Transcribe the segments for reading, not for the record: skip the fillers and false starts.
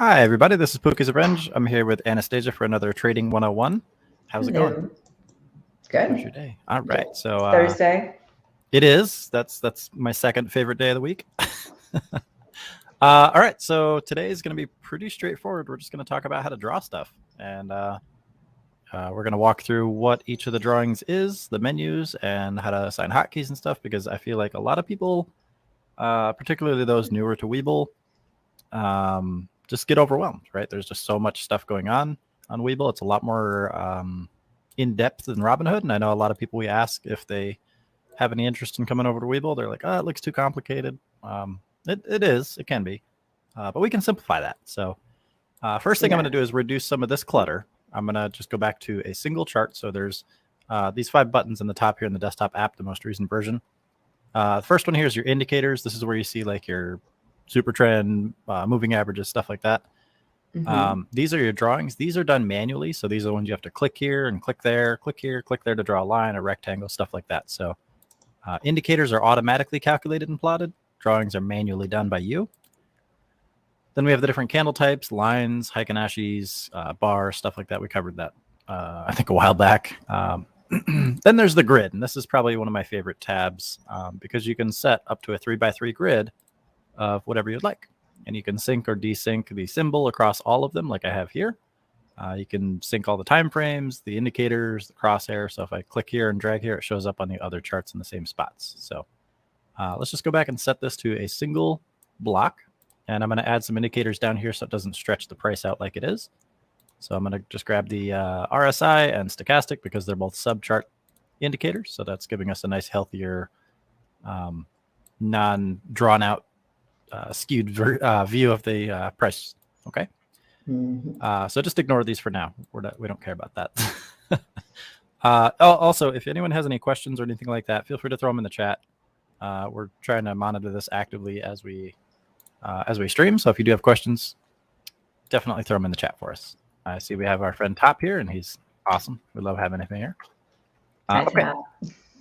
Hi, everybody. This is PookiesRevenge. I'm here with Anastasiya for another Trading 101. How's it going? Good. How's your day? All right. So Thursday. It is. That's my second favorite day of the week. All right. So today is going to be pretty straightforward. We're just going to talk about how to draw stuff, and we're going to walk through what each of the drawings is, the menus, and how to assign hotkeys and stuff. Because I feel like a lot of people, particularly those newer to Webull, just get overwhelmed, right? There's just so much stuff going on Webull. It's a lot more in depth than Robinhood, and I know a lot of people we ask if they have any interest in coming over to Webull. They're like, "Oh, it looks too complicated." It is, it can be, but we can simplify that. So first thing I'm going to do is reduce some of this clutter. I'm going to just go back to a single chart. So there's these 5 buttons in the top here in the desktop app, the most recent version. The first one here is your indicators. This is where you see like your super trend, moving averages, stuff like that. These are your drawings. These are done manually. So these are the ones you have to click here and click there, click here, click there to draw a line, a rectangle, stuff like that. So indicators are automatically calculated and plotted. Drawings are manually done by you. Then we have the different candle types, lines, Heikenashis, bars, stuff like that. We covered that, I think, a while back. Then there's the grid. And this is probably one of my favorite tabs because you can set up to a 3x3 grid of whatever you'd like. And you can sync or desync the symbol across all of them like I have here. You can sync all the time frames, the indicators, the crosshair. So if I click here and drag here, it shows up on the other charts in the same spots. So let's just go back and set this to a single block. And I'm going to add some indicators down here so it doesn't stretch the price out like it is. So I'm going to just grab the RSI and stochastic because they're both sub-chart indicators. So that's giving us a nice, healthier, non-drawn-out skewed view of the price. Okay. So just ignore these for now. We don't care about that. Also, if anyone has any questions or anything like that, feel free to throw them in the chat. We're trying to monitor this actively as we stream. So if you do have questions, definitely throw them in the chat for us. I see we have our friend Top here, and he's awesome. We love having him here. Okay.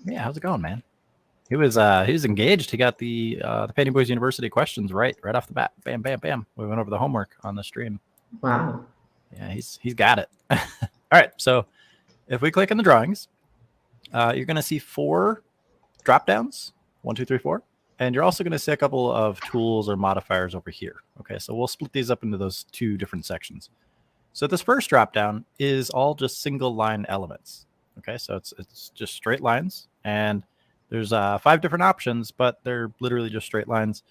Yeah, how's it going, man? He was engaged. He got the Pennybois University questions right off the bat. Bam, bam, bam. We went over the homework on the stream. Wow. Yeah, he's got it. All right. So if we click on the drawings, you're going to see 4 drop downs. 1, 2, 3, 4. And you're also going to see a couple of tools or modifiers over here. Okay, so we'll split these up into those 2 different sections. So this first drop down is all just single line elements. Okay, so it's just straight lines, and there's 5 different options, but they're literally just straight lines.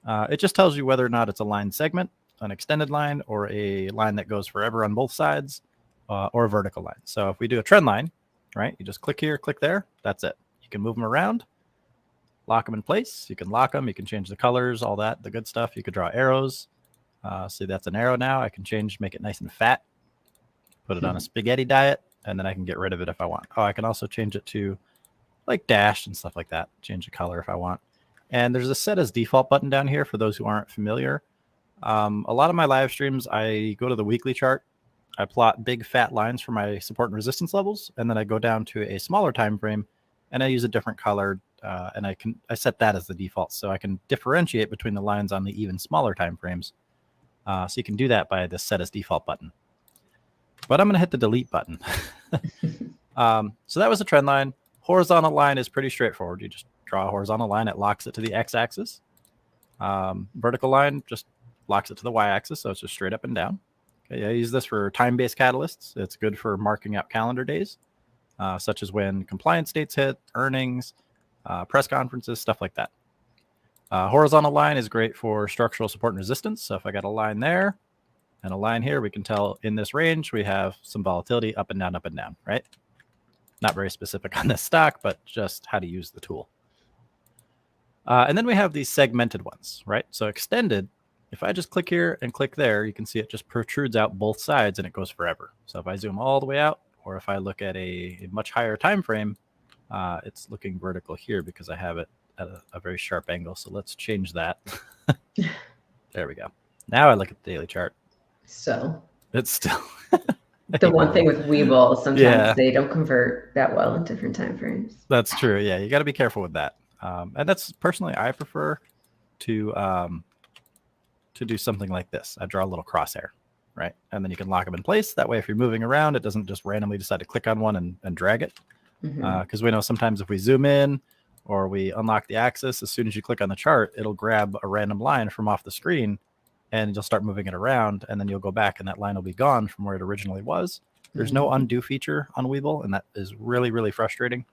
It just tells you whether or not it's a line segment, an extended line, or a line that goes forever on both sides, or a vertical line. So if we do a trend line, right, you just click here, click there. That's it. You can move them around, lock them in place. You can lock them. You can change the colors, all that, the good stuff. You could draw arrows. See, that's an arrow now. I can change, make it nice and fat, put it on a spaghetti diet, and then I can get rid of it if I want. Oh, I can also change it to like dashed and stuff like that. Change the color if I want. And there's a set as default button down here for those who aren't familiar. A lot of my live streams, I go to the weekly chart. I plot big fat lines for my support and resistance levels, and then I go down to a smaller time frame, and I use a different color, and I set that as the default, so I can differentiate between the lines on the even smaller time frames. So you can do that by the set as default button. But I'm going to hit the delete button. So that was the trend line. Horizontal line is pretty straightforward. You just draw a horizontal line. It locks it to the x-axis. Vertical line just locks it to the y-axis, so it's just straight up and down. Okay, I use this for time-based catalysts. It's good for marking out calendar days, such as when compliance dates hit, earnings, press conferences, stuff like that. Horizontal line is great for structural support and resistance. So if I got a line there and a line here, we can tell in this range we have some volatility up and down, right? Not very specific on this stock, but just how to use the tool. And then we have these segmented ones, right? So extended, if I just click here and click there, you can see it just protrudes out both sides and it goes forever. So if I zoom all the way out, or if I look at a much higher time frame, it's looking vertical here because I have it at a very sharp angle. So let's change that. There we go. Now I look at the daily chart. So it's still the one thing with Webull, sometimes they don't convert that well in different time frames. That's true. Yeah, you got to be careful with that. And that's personally, I prefer to to do something like this. I draw a little crosshair, right? And then you can lock them in place. That way, if you're moving around, it doesn't just randomly decide to click on one and drag it. Because we know sometimes if we zoom in or we unlock the axis, as soon as you click on the chart, it'll grab a random line from off the screen and you'll start moving it around, and then you'll go back and that line will be gone from where it originally was. There's no undo feature on Webull, and that is really, really frustrating.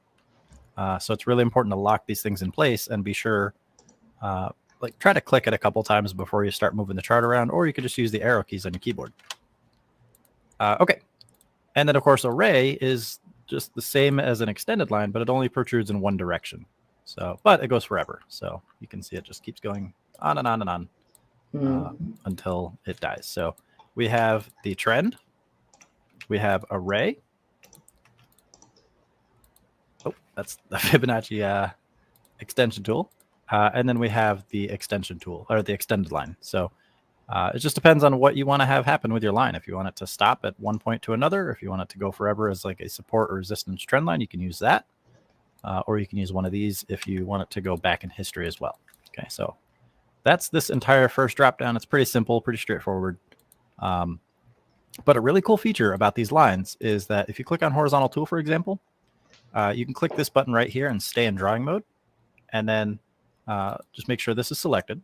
So it's really important to lock these things in place and be sure, like try to click it a couple times before you start moving the chart around, or you could just use the arrow keys on your keyboard. Okay. And then of course, array is just the same as an extended line, but it only protrudes in one direction. So, but it goes forever. So you can see it just keeps going on and on and on until it dies. So we have the trend. We have array. Oh, that's the Fibonacci extension tool. And then we have the extension tool, or the extended line. So it just depends on what you want to have happen with your line. If you want it to stop at one point to another, if you want it to go forever as like a support or resistance trend line, you can use that. Or you can use one of these if you want it to go back in history as well. Okay, so that's this entire first drop down. It's pretty simple, pretty straightforward. But a really cool feature about these lines is that if you click on horizontal tool, for example, you can click this button right here and stay in drawing mode. And then just make sure this is selected.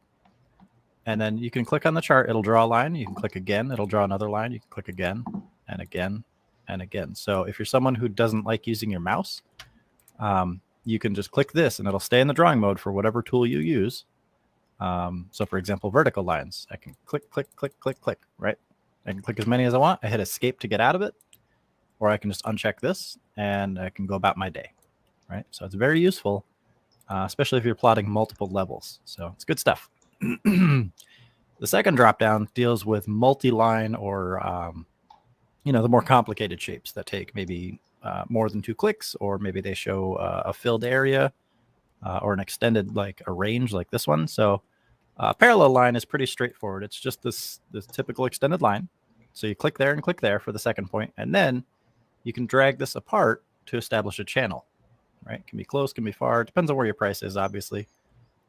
And then you can click on the chart. It'll draw a line. You can click again. It'll draw another line. You can click again and again and again. So if you're someone who doesn't like using your mouse, you can just click this and it'll stay in the drawing mode for whatever tool you use. So for example, vertical lines, I can click, click, click, click, click, right? I can click as many as I want. I hit escape to get out of it, or I can just uncheck this and I can go about my day, right? So it's very useful, especially if you're plotting multiple levels. So it's good stuff. The second drop down deals with multi-line or, you know, the more complicated shapes that take maybe more than 2 clicks, or maybe they show a filled area or an extended like a range like this one. So parallel line is pretty straightforward. It's just this typical extended line. So you click there and click there for the second point, and then you can drag this apart to establish a channel, right? It can be close, can be far. It depends on where your price is, obviously.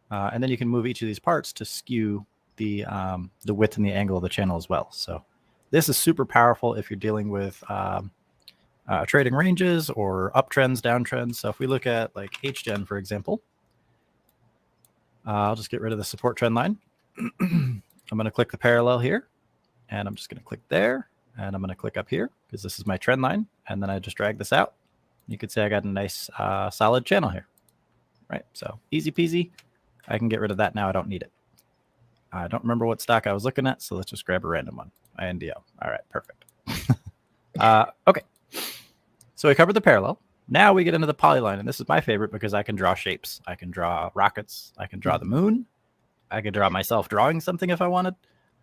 And then you can move each of these parts to skew the width and the angle of the channel as well. So this is super powerful if you're dealing with trading ranges or uptrends, downtrends. So if we look at like HGen, for example, I'll just get rid of the support trend line. I'm going to click the parallel here, and I'm just going to click there, and I'm going to click up here because this is my trend line. And then I just drag this out. You could say I got a nice solid channel here, right? So easy peasy. I can get rid of that now. I don't need it. I don't remember what stock I was looking at, so let's just grab a random one. INDO. All right, perfect. Okay. So we covered the parallel. Now we get into the polyline, and this is my favorite because I can draw shapes. I can draw rockets. I can draw the moon. I can draw myself drawing something if I wanted.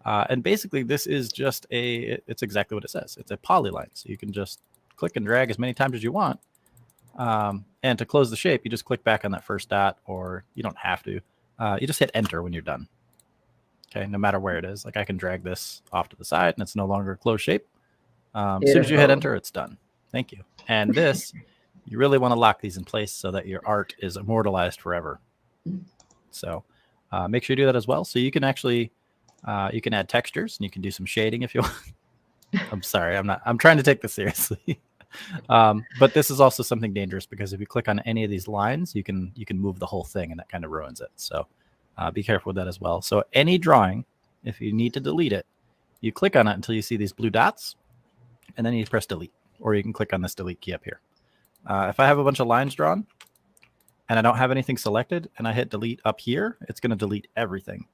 And basically, this is just it's exactly what it says. It's a polyline. So you can just click and drag as many times as you want. And to close the shape, you just click back on that first dot, or you don't have to. You just hit enter when you're done. Okay, no matter where it is. Like I can drag this off to the side, and it's no longer a closed shape. As soon as you hit enter, it's done. Thank you. And this, you really want to lock these in place so that your art is immortalized forever. So make sure you do that as well. So you can actually, you can add textures and you can do some shading if you want. I'm sorry, I'm trying to take this seriously. But this is also something dangerous because if you click on any of these lines, you can move the whole thing, and that kind of ruins it. So be careful with that as well. So any drawing, if you need to delete it, you click on it until you see these blue dots, and then you press delete, or you can click on this delete key up here. If I have a bunch of lines drawn and I don't have anything selected and I hit delete up here, it's going to delete everything.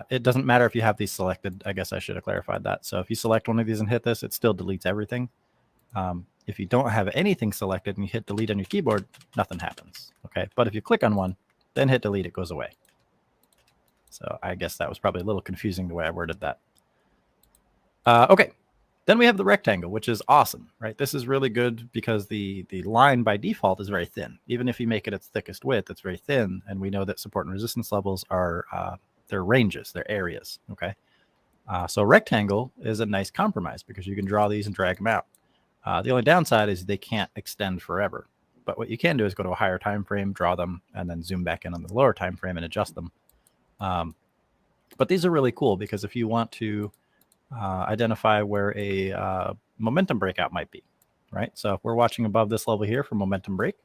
It doesn't matter if you have these selected. I guess I should have clarified that. So if you select one of these and hit this, it still deletes everything. If you don't have anything selected and you hit delete on your keyboard, nothing happens. Okay, but if you click on one, then hit delete, it goes away. So I guess that was probably a little confusing the way I worded that. Okay. Then we have the rectangle, which is awesome, right? This is really good because the line by default is very thin. Even if you make it its thickest width, it's very thin. And we know that support and resistance levels are their ranges, their areas, okay? So rectangle is a nice compromise because you can draw these and drag them out. The only downside is they can't extend forever. But what you can do is go to a higher time frame, draw them, and then zoom back in on the lower time frame and adjust them. But these are really cool because if you want to identify where a momentum breakout might be, right? So if we're watching above this level here for momentum break,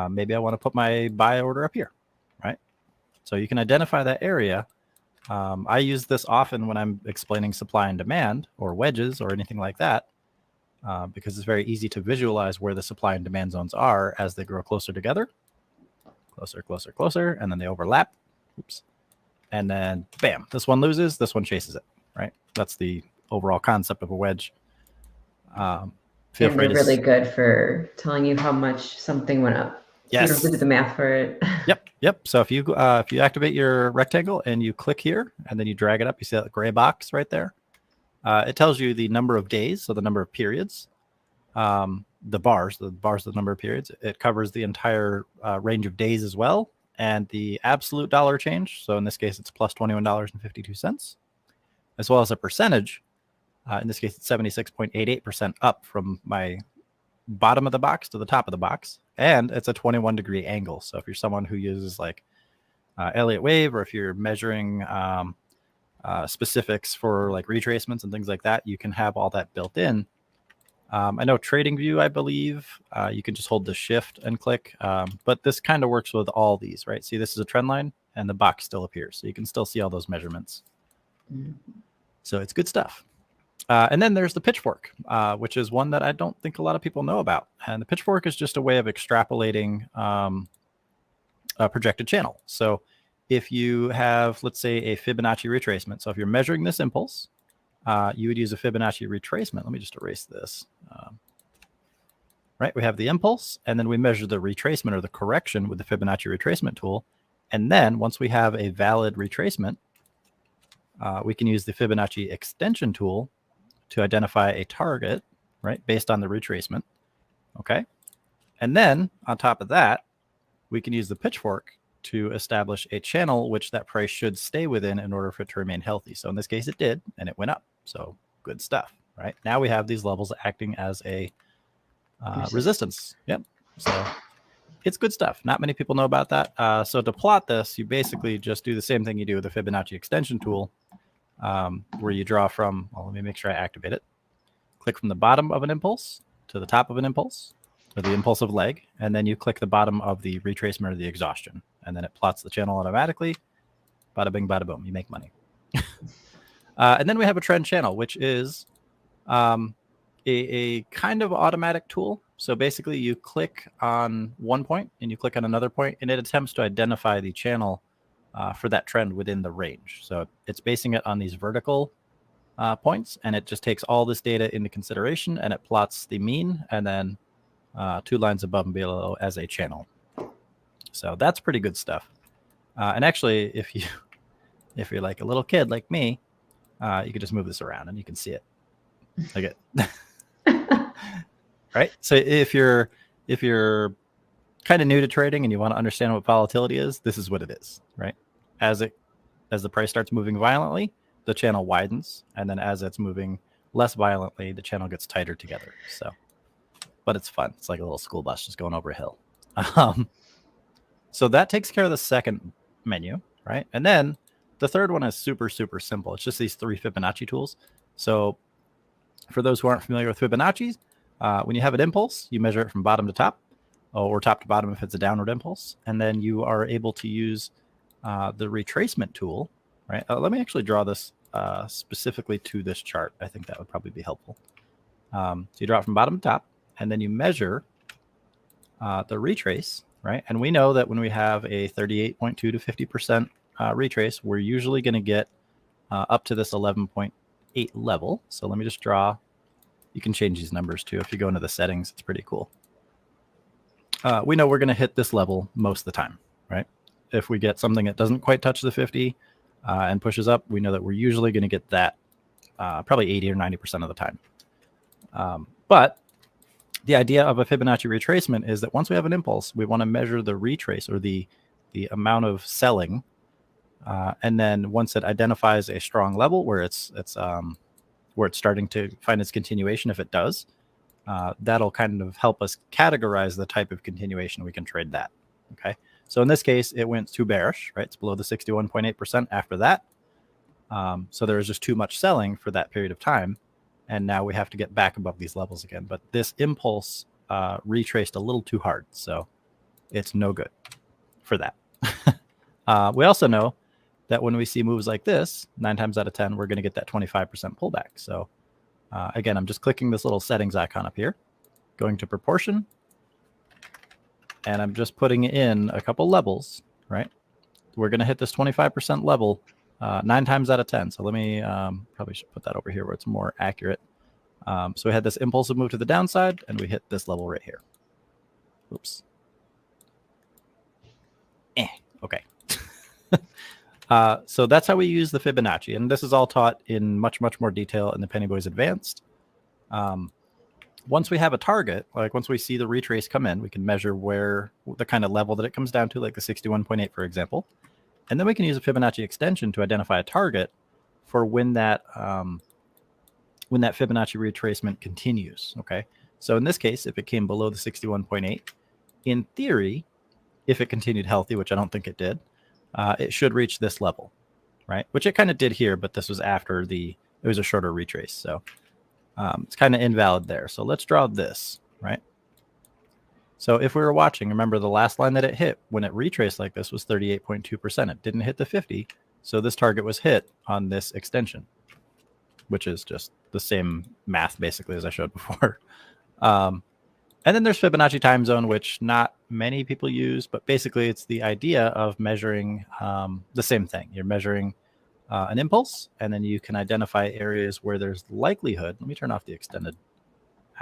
maybe I want to put my buy order up here, right? So you can identify that area. I use this often when I'm explaining supply and demand or wedges or anything like that, because it's very easy to visualize where the supply and demand zones are as they grow closer together, closer, closer, closer, and then they overlap. Oops. And then bam, this one loses, this one chases it, right? That's the overall concept of a wedge. And they're really good for telling you how much something went up. Yes. You don't have to do the math for it. Yep. So if you activate your rectangle and you click here and then you drag it up, you see that gray box right there. It tells you the number of days, so the number of periods. The bars are the number of periods. It covers the entire range of days as well, and the absolute dollar change. So in this case, it's plus $21.52, as well as a percentage. In this case, it's 76.88% up from my bottom of the box to the top of the box, and it's a 21-degree angle. So if you're someone who uses like Elliott wave, or if you're measuring specifics for like retracements and things like that, you can have all that built in. I know TradingView, I believe, you can just hold the shift and click, but this kind of works with all these, right? See, this is a trend line and the box still appears, so you can still see all those measurements. So it's good stuff. And then there's the Pitchfork, which is one that I don't think a lot of people know about. And the Pitchfork is just a way of extrapolating a projected channel. So if you have, let's say, a Fibonacci retracement, so if you're measuring this impulse, you would use a Fibonacci retracement. Let me just erase this. Right, we have the impulse, and then we measure the retracement or the correction with the Fibonacci retracement tool. And then once we have a valid retracement, we can use the Fibonacci extension tool to identify a target, right, based on the retracement. Okay. And then on top of that, we can use the Pitchfork to establish a channel which that price should stay within in order for it to remain healthy. So in this case, it did, and it went up. So good stuff, right? Now we have these levels acting as a resistance. Yep. So it's good stuff. Not many people know about that. So to plot this, you basically just do the same thing you do with the Fibonacci extension tool, where you draw from, well, let me make sure I activate it. Click from the bottom of an impulse to the top of an impulse, or the impulsive leg, and then you click the bottom of the retracement or the exhaustion, and then it plots the channel automatically. Bada bing, bada boom, you make money. And then we have a trend channel, which is a kind of automatic tool. So basically you click on one point and you click on another point, and it attempts to identify the channel for that trend within the range. So it's basing it on these vertical points, and it just takes all this data into consideration, and it plots the mean and then 2 lines above and below as a channel. So that's pretty good stuff. And actually, if you're like a little kid like me, you can just move this around and you can see it. Like it. Right? So if you're kind of new to trading and you want to understand what volatility is, this is what it is, right? As the price starts moving violently, the channel widens, and then as it's moving less violently, the channel gets tighter together. So, but it's fun. It's like a little school bus just going over a hill. So that takes care of the second menu, right? And then the third one is super, super simple. It's just these 3 Fibonacci tools. So for those who aren't familiar with Fibonacci's, when you have an impulse, you measure it from bottom to top, or top to bottom if it's a downward impulse. And then you are able to use the retracement tool, right? Let me actually draw this specifically to this chart. I think that would probably be helpful. So you draw it from bottom to top, and then you measure the retrace, right? And we know that when we have a 38.2 to 50% retrace, we're usually going to get up to this 11.8 level. So let me just draw. You can change these numbers too. If you go into the settings, it's pretty cool. We know we're going to hit this level most of the time, right? If we get something that doesn't quite touch the 50 and pushes up, we know that we're usually going to get that probably 80 or 90% of the time. But the idea of a Fibonacci retracement is that once we have an impulse, we want to measure the retrace, or the amount of selling. And then once it identifies a strong level where it's starting to find its continuation, if it does, that'll kind of help us categorize the type of continuation we can trade that. Okay. So in this case, it went too bearish, right? It's below the 61.8% after that. So there was just too much selling for that period of time. And now we have to get back above these levels again. But this impulse retraced a little too hard. So it's no good for that. We also know that when we see moves like this, 9 times out of 10, we're going to get that 25% pullback. So again, I'm just clicking this little settings icon up here, going to proportion, and I'm just putting in a couple levels, right? We're going to hit this 25% level 9 times out of 10. So let me probably should put that over here where it's more accurate. So we had this impulsive move to the downside, and we hit this level right here. Oops. Okay. So that's how we use the Fibonacci, and this is all taught in much more detail in the Pennybois Advanced. Once we have a target, like once we see the retrace come in, we can measure where the kind of level that it comes down to, like the 61.8, for example. And then we can use a Fibonacci extension to identify a target for when that Fibonacci retracement continues. Okay. So in this case, if it came below the 61.8, in theory, if it continued healthy, which I don't think it did, it should reach this level, right? Which it kind of did here, but this was after it was a shorter retrace. So it's kind of invalid there. So let's draw this, right? So if we were watching, remember the last line that it hit when it retraced like this was 38.2%. It didn't hit the 50. So this target was hit on this extension, which is just the same math basically as I showed before. And then there's Fibonacci time zone, which not many people use, but basically it's the idea of measuring the same thing. You're measuring an impulse, and then you can identify areas where there's likelihood. Let me turn off the extended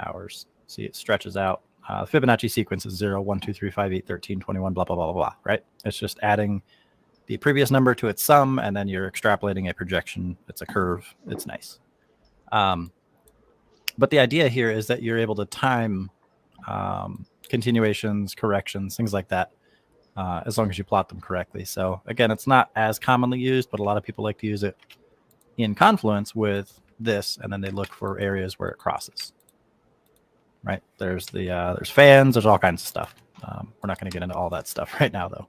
hours. See, it stretches out. Fibonacci sequence is 0, 1, 2, 3, 5, 8, 13, 21, blah, blah, blah, blah, blah, right? It's just adding the previous number to its sum, and then you're extrapolating a projection. It's a curve. It's nice. But the idea here is that you're able to time continuations, corrections, things like that, as long as you plot them correctly. So again, it's not as commonly used, but a lot of people like to use it in confluence with this, and then they look for areas where it crosses. Right? There's there's fans, there's all kinds of stuff. We're not going to get into all that stuff right now, though.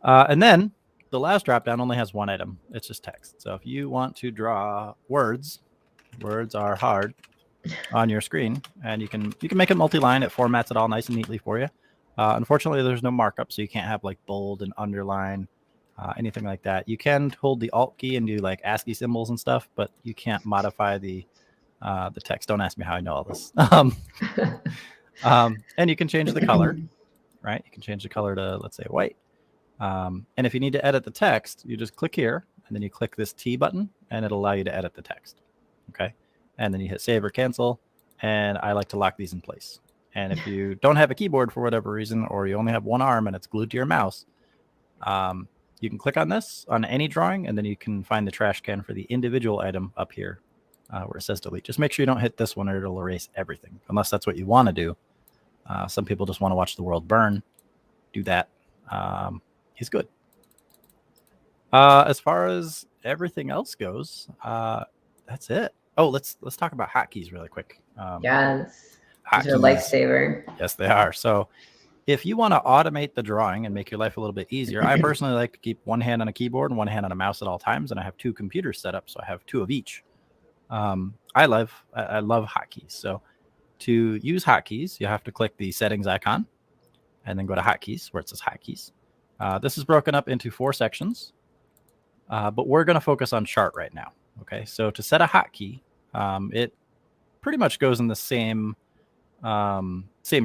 And then the last drop down only has one item. It's just text. So if you want to draw words are hard on your screen, and you can make it multi-line. It formats it all nice and neatly for you. Unfortunately, there's no markup, so you can't have like bold and underline, anything like that. You can hold the Alt key and do like ASCII symbols and stuff, but you can't modify the text. Don't ask me how I know all this. And you can change the color, right? You can change the color to, let's say, white. And if you need to edit the text, you just click here, and then you click this T button, and it'll allow you to edit the text. Okay. And then you hit save or cancel. And I like to lock these in place. And if you don't have a keyboard for whatever reason, or you only have one arm and it's glued to your mouse, you can click on this on any drawing, and then you can find the trash can for the individual item up here where it says delete. Just make sure you don't hit this one, or it'll erase everything, unless that's what you want to do. Some people just want to watch the world burn. Do that. He's good. As far as everything else goes, that's it. Oh, let's talk about hotkeys really quick. Yes, hotkeys, these are a lifesaver. Yes, they are. So if you want to automate the drawing and make your life a little bit easier, I personally like to keep one hand on a keyboard and one hand on a mouse at all times, and I have 2 computers set up, so I have 2 of each. I love hotkeys. So to use hotkeys, you have to click the settings icon and then go to hotkeys where it says hotkeys. This is broken up into 4 sections, but we're going to focus on chart right now. Okay, so to set a hotkey, it pretty much goes in the same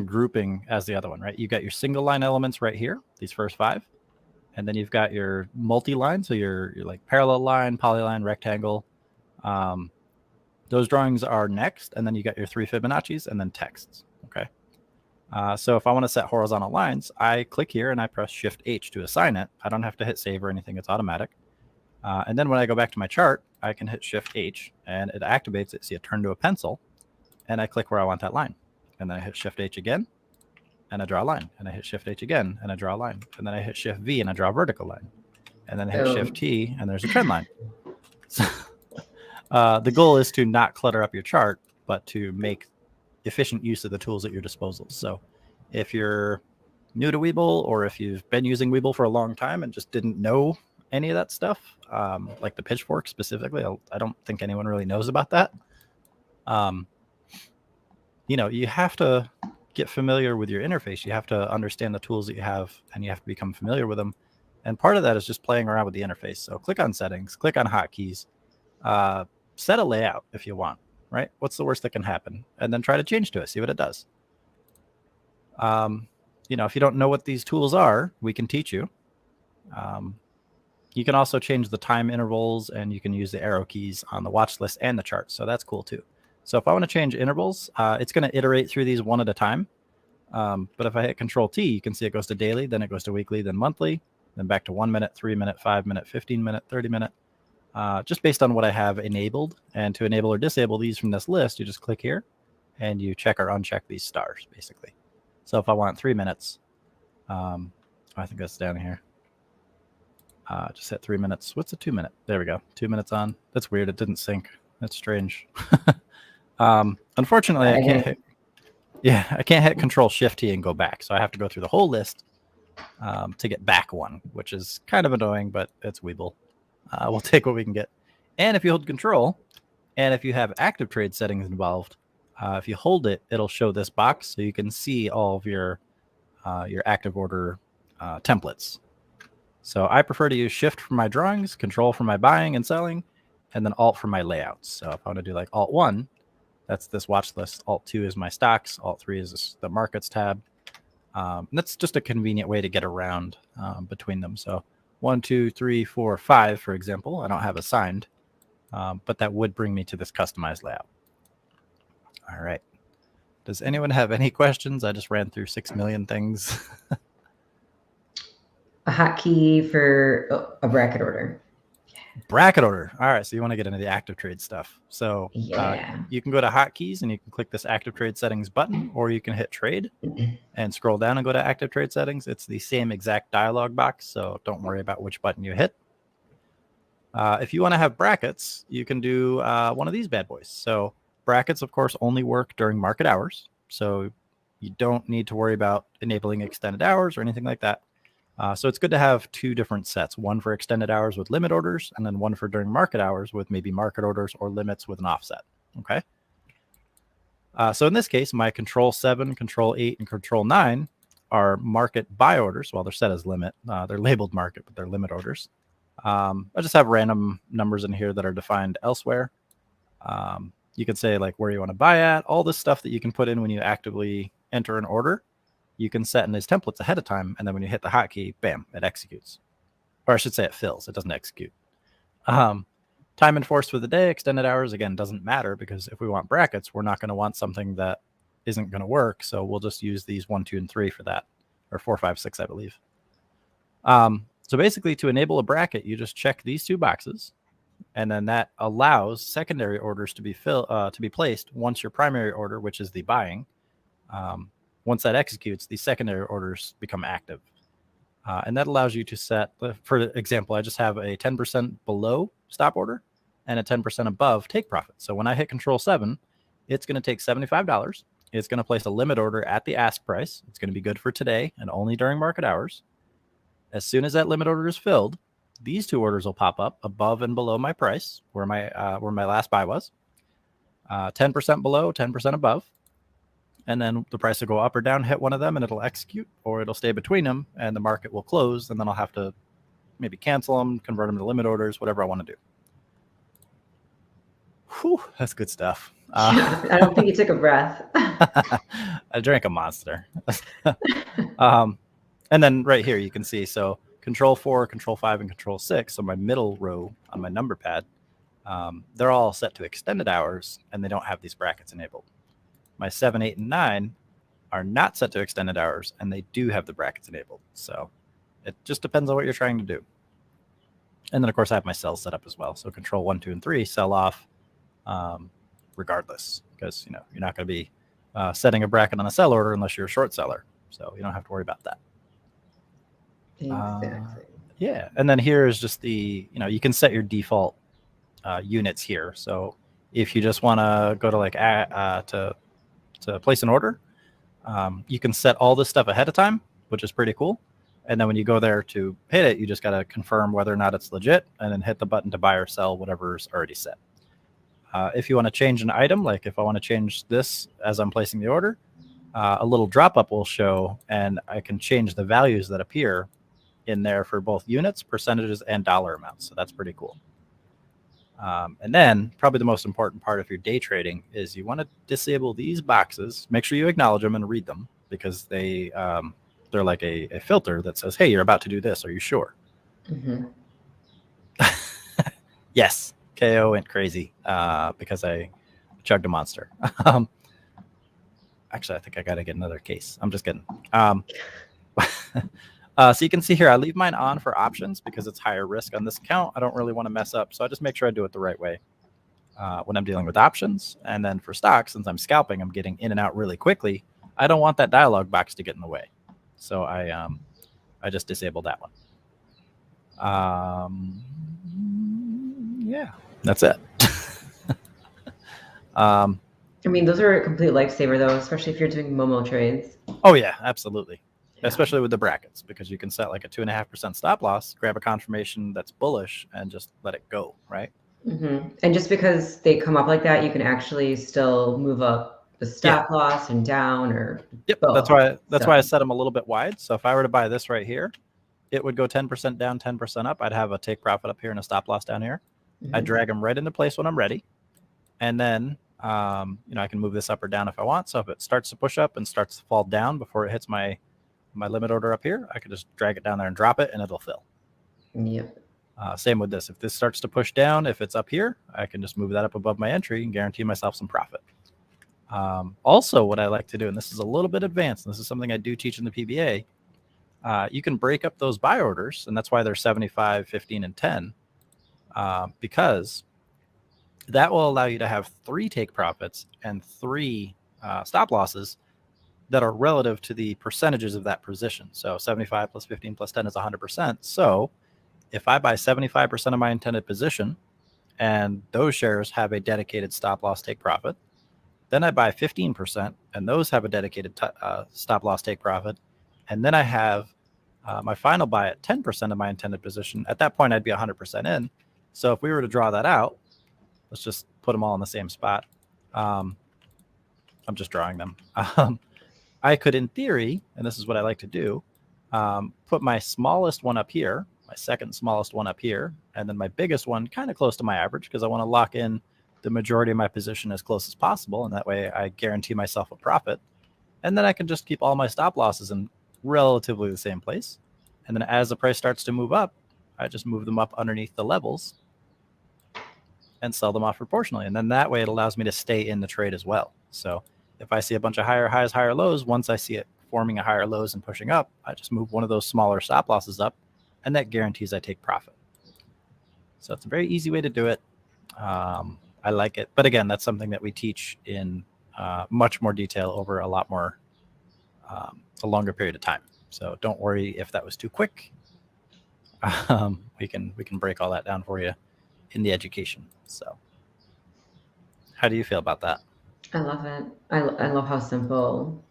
grouping as the other one, right? You've got your single line elements right here, these first 5, and then you've got your multi-line, so your like parallel line, polyline, rectangle. Those drawings are next, and then you got your 3 Fibonacci's and then texts. Okay, so if I want to set horizontal lines, I click here and I press Shift H to assign it. I don't have to hit save or anything; it's automatic. And then when I go back to my chart, I can hit Shift H and it activates it. See, it turned to a pencil, and I click where I want that line. And then I hit Shift H again, and I draw a line. And I hit Shift H again, and I draw a line. And then I hit Shift V, and I draw a vertical line. And then I hit Shift T, and there's a trend line. So, the goal is to not clutter up your chart, but to make efficient use of the tools at your disposal. So if you're new to Webull, or if you've been using Webull for a long time and just didn't know any of that stuff, like the Pitchfork specifically. I don't think anyone really knows about that. You have to get familiar with your interface. You have to understand the tools that you have, and you have to become familiar with them. And part of that is just playing around with the interface. So click on settings, click on hotkeys, set a layout if you want, right? What's the worst that can happen? And then try to change to it, see what it does. If you don't know what these tools are, we can teach you. You can also change the time intervals, and you can use the arrow keys on the watch list and the chart. So that's cool too. So if I want to change intervals, it's going to iterate through these one at a time. But if I hit Control T, you can see it goes to daily, then it goes to weekly, then monthly, then back to 1 minute, 3 minute, 5 minute, 15 minute, 30 minute, just based on what I have enabled. And to enable or disable these from this list, you just click here and you check or uncheck these stars, basically. So if I want 3 minutes, I think that's down here. Just hit 3 minutes. What's a 2 minute? There we go. 2 minutes on. That's weird. It didn't sync. That's strange. Unfortunately, I can't hit Control Shift T and go back. So I have to go through the whole list to get back one, which is kind of annoying, but it's Webull. We'll take what we can get. And if you hold Control, and if you have active trade settings involved, if you hold it, it'll show this box so you can see all of your active order templates. So I prefer to use Shift for my drawings, Control for my buying and selling, and then Alt for my layouts. So if I want to do like Alt 1, that's this watch list. Alt 2 is my stocks. Alt 3 is the markets tab. That's just a convenient way to get around between them. So 1, 2, 3, 4, 5, for example, I don't have assigned, but that would bring me to this customized layout. All right. Does anyone have any questions? I just ran through 6 million things. A hotkey for a bracket order. Bracket order. All right. So you want to get into the active trade stuff. So yeah. You can go to hotkeys and you can click this active trade settings button, or you can hit trade and scroll down and go to active trade settings. It's the same exact dialog box. So don't worry about which button you hit. If you want to have brackets, you can do one of these bad boys. So brackets, of course, only work during market hours. So you don't need to worry about enabling extended hours or anything like that. So it's good to have two different sets, one for extended hours with limit orders, and then one for during market hours with maybe market orders or limits with an offset. Okay. So in this case, my Control 7, Control 8, and Control 9 are market buy orders. Well, they're set as limit. They're labeled market, but they're limit orders. I just have random numbers in here that are defined elsewhere. You can say like where you want to buy at, all this stuff that you can put in when you actively enter an order. You can set in these templates ahead of time, and then when you hit the hotkey, bam, it executes. Or I should say it fills. It doesn't execute. Time enforced for the day, extended hours, again, doesn't matter, because if we want brackets, we're not going to want something that isn't going to work. So we'll just use these 1, 2, and 3 for that, or 4, 5, 6, I believe. So basically, to enable a bracket, you just check these two boxes, and then that allows secondary orders to be placed once your primary order, which is the buying, once that executes, these secondary orders become active. And that allows you to set, for example, I just have a 10% below stop order and a 10% above take profit. So when I hit Control 7, it's going to take $75. It's going to place a limit order at the ask price. It's going to be good for today and only during market hours. As soon as that limit order is filled, these two orders will pop up above and below my price, where my last buy was. 10% below, 10% above. And then the price will go up or down, hit one of them, and it'll execute, or it'll stay between them, and the market will close, and then I'll have to maybe cancel them, convert them to limit orders, whatever I want to do. Whew, that's good stuff. I don't think you took a breath. I drank a monster. And then right here, you can see, so Control 4, Control 5, and Control 6, so my middle row on my number pad, they're all set to extended hours, and they don't have these brackets enabled. My 7, 8, and 9 are not set to extended hours, and they do have the brackets enabled. So it just depends on what you're trying to do. And then, of course, I have my cells set up as well. So Control 1, 2, and 3 sell off regardless, because you're not going to be setting a bracket on a sell order unless you're a short seller. So you don't have to worry about that. Exactly. Yeah, and then here is just the, you can set your default units here. So if you just want to go to like to place an order, you can set all this stuff ahead of time, which is pretty cool. And then when you go there to hit it, you just got to confirm whether or not it's legit and then hit the button to buy or sell whatever's already set. If you want to change an item, like if I want to change this as I'm placing the order, a little drop up will show, and I can change the values that appear in there for both units, percentages, and dollar amounts. So that's pretty cool. And then probably the most important part if you're day trading is you want to disable these boxes. Make sure you acknowledge them and read them, because they're like a filter that says, hey, you're about to do this. Are you sure? Mm-hmm. Yes. KO went crazy because I chugged a monster. Actually, I think I got to get another case. I'm just kidding. So you can see here, I leave mine on for options because it's higher risk on this account. I don't really want to mess up. So I just make sure I do it the right way when I'm dealing with options. And then for stocks, since I'm scalping, I'm getting in and out really quickly. I don't want that dialog box to get in the way. So I just disabled that one. Yeah, that's it. I mean, those are a complete lifesaver, though, especially if you're doing Momo trades. Oh, yeah, absolutely. Yeah. Especially with the brackets, because you can set like a 2.5% stop loss, grab a confirmation that's bullish, and just let it go, right? Mm-hmm. And just because they come up like that, you can actually still move up the stop loss and down, or both. That's why I set them a little bit wide. So if I were to buy this right here, it would go 10% down, 10% up. I'd have a take profit up here and a stop loss down here. Mm-hmm. I drag them right into place when I'm ready, and then I can move this up or down if I want. So if it starts to push up and starts to fall down before it hits my limit order up here, I could just drag it down there and drop it, and it'll fill. Yep. Same with this. If this starts to push down, if it's up here, I can just move that up above my entry and guarantee myself some profit. Also, what I like to do, and this is a little bit advanced, and this is something I do teach in the PBA, you can break up those buy orders, and that's why they're 75, 15, and 10, because that will allow you to have 3 take profits and 3 stop losses that are relative to the percentages of that position. So 75 plus 15 plus 10 is 100%. So if I buy 75% of my intended position and those shares have a dedicated stop loss take profit, then I buy 15% and those have a dedicated stop loss take profit, and then I have my final buy at 10% of my intended position. At that point, I'd be 100% in. So if we were to draw that out, let's just put them all in the same spot. I'm just drawing them. I could, in theory, and this is what I like to do, put my smallest one up here, my second smallest one up here, and then my biggest one kind of close to my average, because I want to lock in the majority of my position as close as possible, and that way I guarantee myself a profit. And then I can just keep all my stop losses in relatively the same place. And then as the price starts to move up, I just move them up underneath the levels and sell them off proportionally. And then that way it allows me to stay in the trade as well. So if I see a bunch of higher highs, higher lows, once I see it forming a higher lows and pushing up, I just move one of those smaller stop losses up, and that guarantees I take profit. So it's a very easy way to do it. I like it. But again, that's something that we teach in much more detail over a lot more, a longer period of time. So don't worry if that was too quick. We can break all that down for you in the education. So how do you feel about that? I love it. I love how simple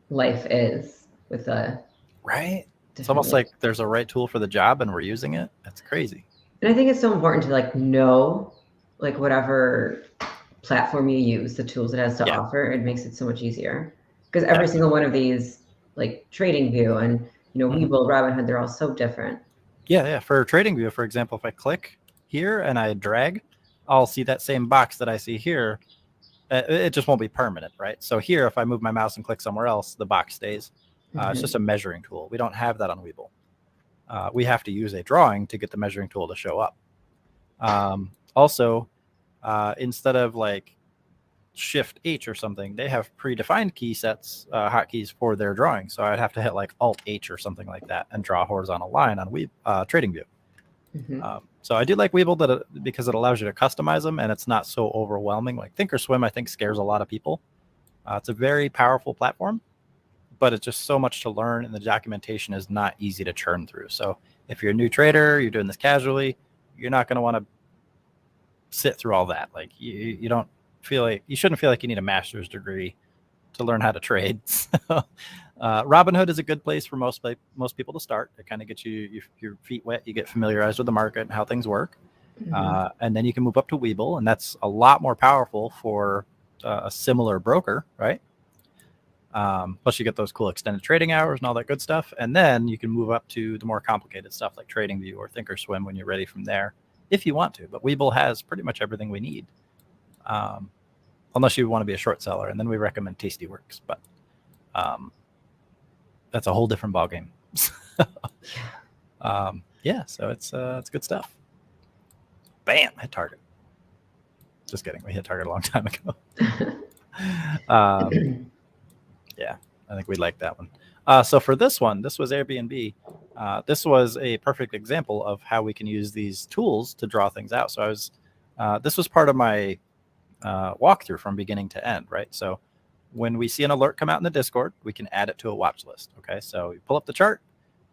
life is with a right. It's almost like there's a right tool for the job and we're using it. That's crazy. And I think it's so important to know whatever platform you use, the tools it has to offer. It makes it so much easier, because every single one of these, like TradingView and Webull, Robinhood, they're all so different. Yeah. For TradingView, for example, if I click here and I drag, I'll see that same box that I see here. It just won't be permanent, right? So here, if I move my mouse and click somewhere else, the box stays. It's just a measuring tool. We don't have that on Webull. We have to use a drawing to get the measuring tool to show up. Also, instead of Shift H or something, they have predefined key sets, hotkeys for their drawing. So I'd have to hit Alt H or something like that and draw a horizontal line on TradingView. So I do like Webull because it allows you to customize them and it's not so overwhelming. Like Thinkorswim, I think, scares a lot of people. It's a very powerful platform, but it's just so much to learn, and the documentation is not easy to churn through. So if you're a new trader, you're doing this casually, you're not going to want to sit through all that. You don't feel like you shouldn't feel like you need a master's degree to learn how to trade. Robinhood is a good place for most people to start. It kind of gets your feet wet. You get familiarized with the market and how things work. And then you can move up to Webull, and that's a lot more powerful for a similar broker, right? Plus you get those cool extended trading hours and all that good stuff. And then you can move up to the more complicated stuff like TradingView or Thinkorswim when you're ready from there, if you want to. But Webull has pretty much everything we need, unless you want to be a short seller, and then we recommend Tastyworks. But that's a whole different ballgame. Yeah, so it's good stuff. Bam, hit target. Just kidding. We hit target a long time ago. Yeah, I think we like that one. So for this one, this was Airbnb. This was a perfect example of how we can use these tools to draw things out. So this was part of my walkthrough from beginning to end, right? So when we see an alert come out in the Discord, we can add it to a watch list. Okay, so you pull up the chart,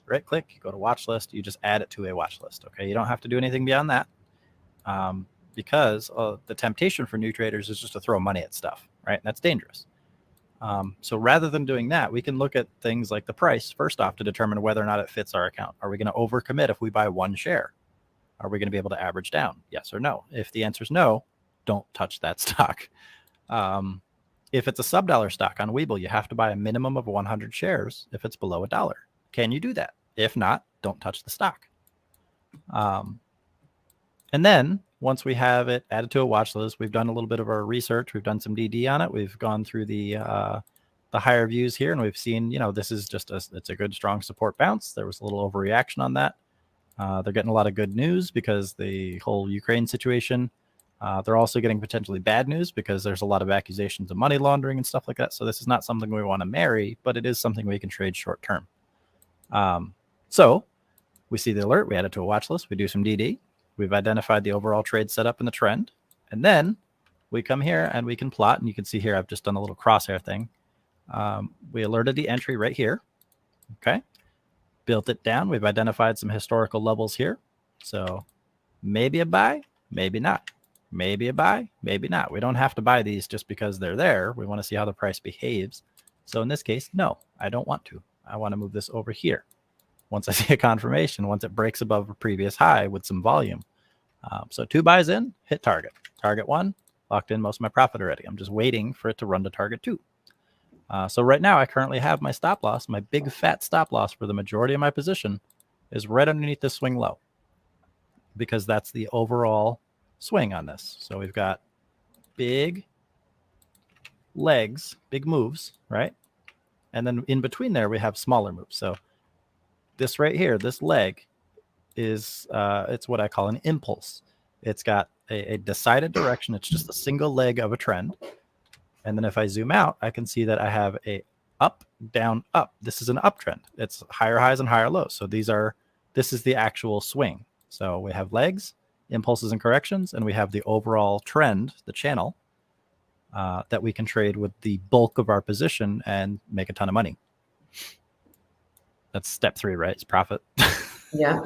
right click, you go to watch list, you just add it to a watch list. Okay, you don't have to do anything beyond that, because the temptation for new traders is just to throw money at stuff, right? And that's dangerous. So rather than doing that, we can look at things like the price first off to determine whether or not it fits our account. Are we going to overcommit if we buy one share? Are we going to be able to average down? Yes or no? If the answer is no, don't touch that stock. If it's a sub-dollar stock on Webull, you have to buy a minimum of 100 shares if it's below $1. Can you do that? If not, don't touch the stock. And then once we have it added to a watch list, we've done a little bit of our research. We've done some DD on it. We've gone through the higher views here, and we've seen, this is just it's a good, strong support bounce. There was a little overreaction on that. They're getting a lot of good news because the whole Ukraine situation. They're also getting potentially bad news because there's a lot of accusations of money laundering and stuff like that. So this is not something we want to marry, but it is something we can trade short term. So we see the alert, we add it to a watch list, we do some DD, we've identified the overall trade setup and the trend, and then we come here and we can plot, and you can see here I've just done a little crosshair thing. We alerted the entry right here. Okay, built it down. We've identified some historical levels here. So maybe a buy, maybe not. Maybe a buy, maybe not. We don't have to buy these just because they're there. We want to see how the price behaves. So in this case, no, I don't want to. I want to move this over here. Once I see a confirmation, once it breaks above a previous high with some volume. So 2 buys in, hit target. Target 1, locked in most of my profit already. I'm just waiting for it to run to target 2. So right now I currently have my stop loss. My big fat stop loss for the majority of my position is right underneath this swing low, because that's the overall swing on this. So we've got big legs, big moves, right? And then in between there, we have smaller moves. So this right here, this leg is, it's what I call an impulse. It's got a decided direction. It's just a single leg of a trend. And then if I zoom out, I can see that I have a up, down, up. This is an uptrend. It's higher highs and higher lows. So this is the actual swing. So we have legs, impulses and corrections, and we have the overall trend, the channel, that we can trade with the bulk of our position and make a ton of money. That's step 3, right? It's profit. Yeah.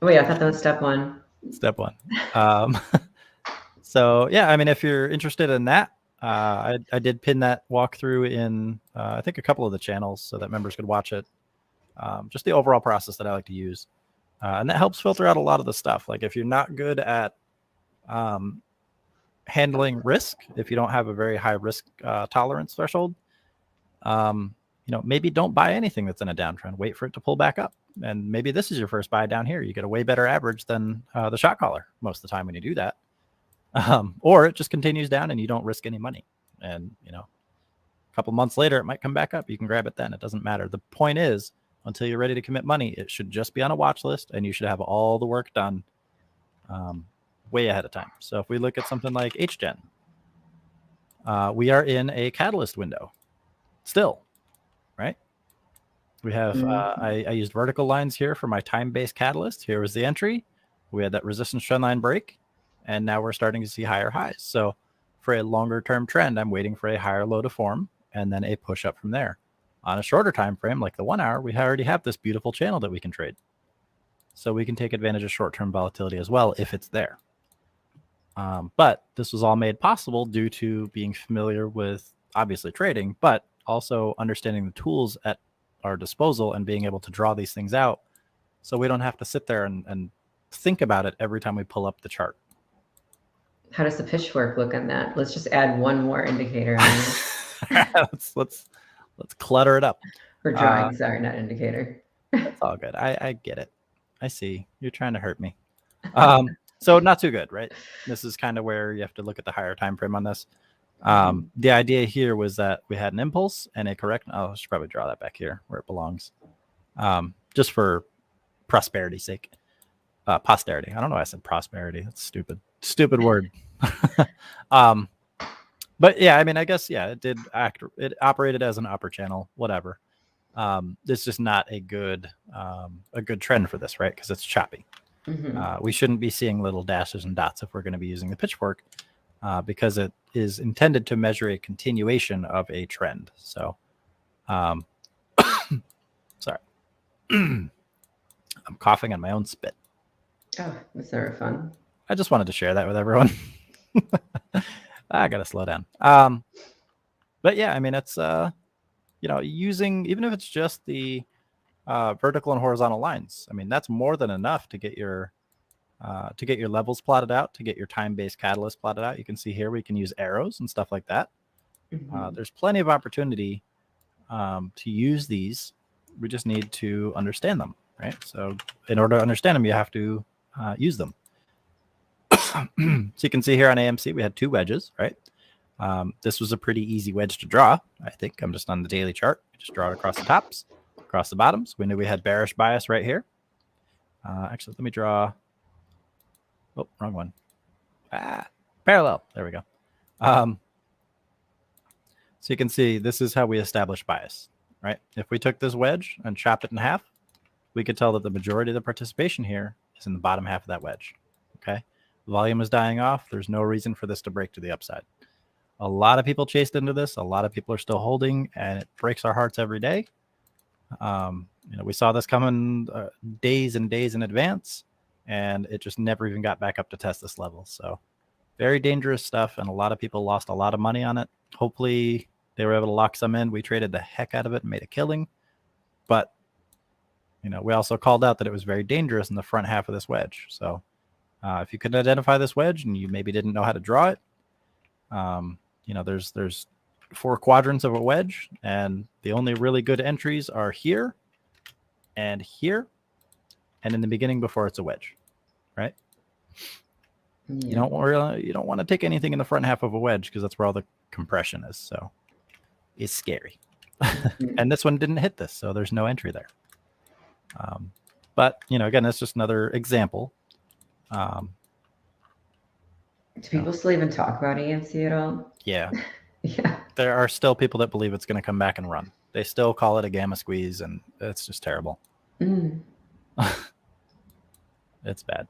Oh yeah, I thought that was step 1. Step 1. So yeah, I mean, if you're interested in that, I did pin that walkthrough in, I think, a couple of the channels so that members could watch it. Just the overall process that I like to use. And that helps filter out a lot of the stuff. Like if you're not good at handling risk, if you don't have a very high risk tolerance threshold, maybe don't buy anything that's in a downtrend. Wait for it to pull back up. And maybe this is your first buy down here. You get a way better average than the shot caller most of the time when you do that. Or it just continues down and you don't risk any money. And, a couple months later, it might come back up. You can grab it then. It doesn't matter. The point is, until you're ready to commit money, it should just be on a watch list, and you should have all the work done way ahead of time. So if we look at something like HGen, we are in a catalyst window still, right? We have, I used vertical lines here for my time-based catalyst. Here was the entry. We had that resistance trend line break, and now we're starting to see higher highs. So for a longer-term trend, I'm waiting for a higher low to form, and then a push up from there. On a shorter time frame, like the 1 hour, we already have this beautiful channel that we can trade. So we can take advantage of short-term volatility as well if it's there. But this was all made possible due to being familiar with, obviously, trading, but also understanding the tools at our disposal and being able to draw these things out, so we don't have to sit there and think about it every time we pull up the chart. How does the pitchfork look on that? Let's just add one more indicator on there. let's clutter it up. Or drawing, sorry, not indicator. That's all good. I get it. I see. You're trying to hurt me. So not too good, right? This is kind of where you have to look at the higher time frame on this. The idea here was that we had an impulse and a correct. Oh, I should probably draw that back here where it belongs, just for prosperity's sake. Posterity. I don't know why I said prosperity. That's stupid word. But yeah, I mean, I guess, yeah, it operated as an upper channel, whatever. It's just not a good trend for this, right? Because it's choppy. We shouldn't be seeing little dashes and dots if we're going to be using the pitchfork, because it is intended to measure a continuation of a trend. So, sorry, I'm coughing on my own spit. Oh, that's never fun. I just wanted to share that with everyone. I gotta slow down. But yeah, I mean, it's using, even if it's just the vertical and horizontal lines, I mean, that's more than enough to get your levels plotted out, to get your time-based catalyst plotted out. You can see here we can use arrows and stuff like that. There's plenty of opportunity to use these. We just need to understand them, right? So in order to understand them, you have to use them. So you can see here on AMC, we had 2 wedges, right? This was a pretty easy wedge to draw. I think I'm just on the daily chart. Just draw it across the tops, across the bottoms. We knew we had bearish bias right here. Actually, let me draw. Oh, wrong one. Parallel. There we go. So you can see this is how we establish bias, right? If we took this wedge and chopped it in half, we could tell that the majority of the participation here is in the bottom half of that wedge. Okay. Volume is dying off. There's no reason for this to break to the upside. A lot of people chased into this. A lot of people are still holding, and it breaks our hearts every day. We saw this coming days and days in advance, and it just never even got back up to test this level. So very dangerous stuff, and a lot of people lost a lot of money on it. Hopefully they were able to lock some in. We traded the heck out of it and made a killing, but we also called out that it was very dangerous in the front half of this wedge. So if you could identify this wedge and you maybe didn't know how to draw it, there's 4 quadrants of a wedge, and the only really good entries are here and here and in the beginning before it's a wedge, right? Yeah. You don't want to take anything in the front half of a wedge, because that's where all the compression is. So it's scary. And this one didn't hit this, so there's no entry there. But again, that's just another example. Do people still even talk about AMC at all? Yeah. Yeah. There are still people that believe it's going to come back and run. They still call it a gamma squeeze, and it's just terrible. It's bad.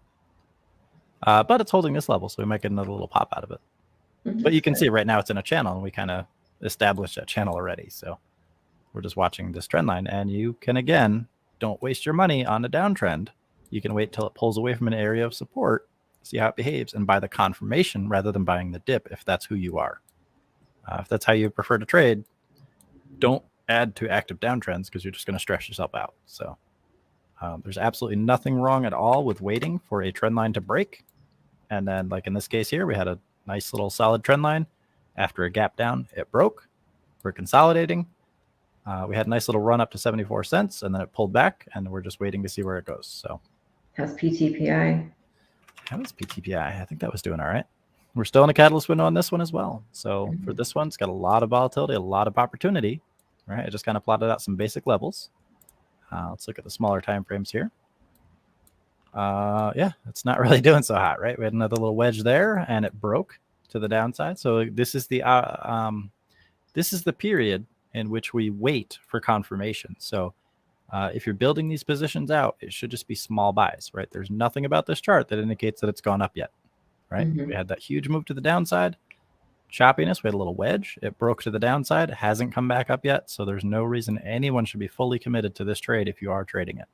But it's holding this level, so we might get another little pop out of it. But you can see right now it's in a channel, and we kind of established that channel already. So we're just watching this trend line, and you can, again, don't waste your money on a downtrend. You can wait till it pulls away from an area of support, see how it behaves, and buy the confirmation rather than buying the dip, if that's who you are. If that's how you prefer to trade, don't add to active downtrends, because you're just going to stress yourself out. So there's absolutely nothing wrong at all with waiting for a trend line to break. And then, like in this case here, we had a nice little solid trend line. After a gap down, it broke. We're consolidating. We had a nice little run up to 74 cents, and then it pulled back, and we're just waiting to see where it goes. So how's PTPI? How is PTPI? I think that was doing all right. We're still in a catalyst window on this one as well. So for this one, it's got a lot of volatility, a lot of opportunity, right? I just kind of plotted out some basic levels. Let's look at the smaller time frames here. Yeah, it's not really doing so hot, right? We had another little wedge there, and it broke to the downside. So this is the period in which we wait for confirmation. So if you're building these positions out, it should just be small buys, right? There's nothing about this chart that indicates that it's gone up yet, right? We had that huge move to the downside, choppiness. We had a little wedge. It broke to the downside, hasn't come back up yet. So there's no reason anyone should be fully committed to this trade if you are trading it.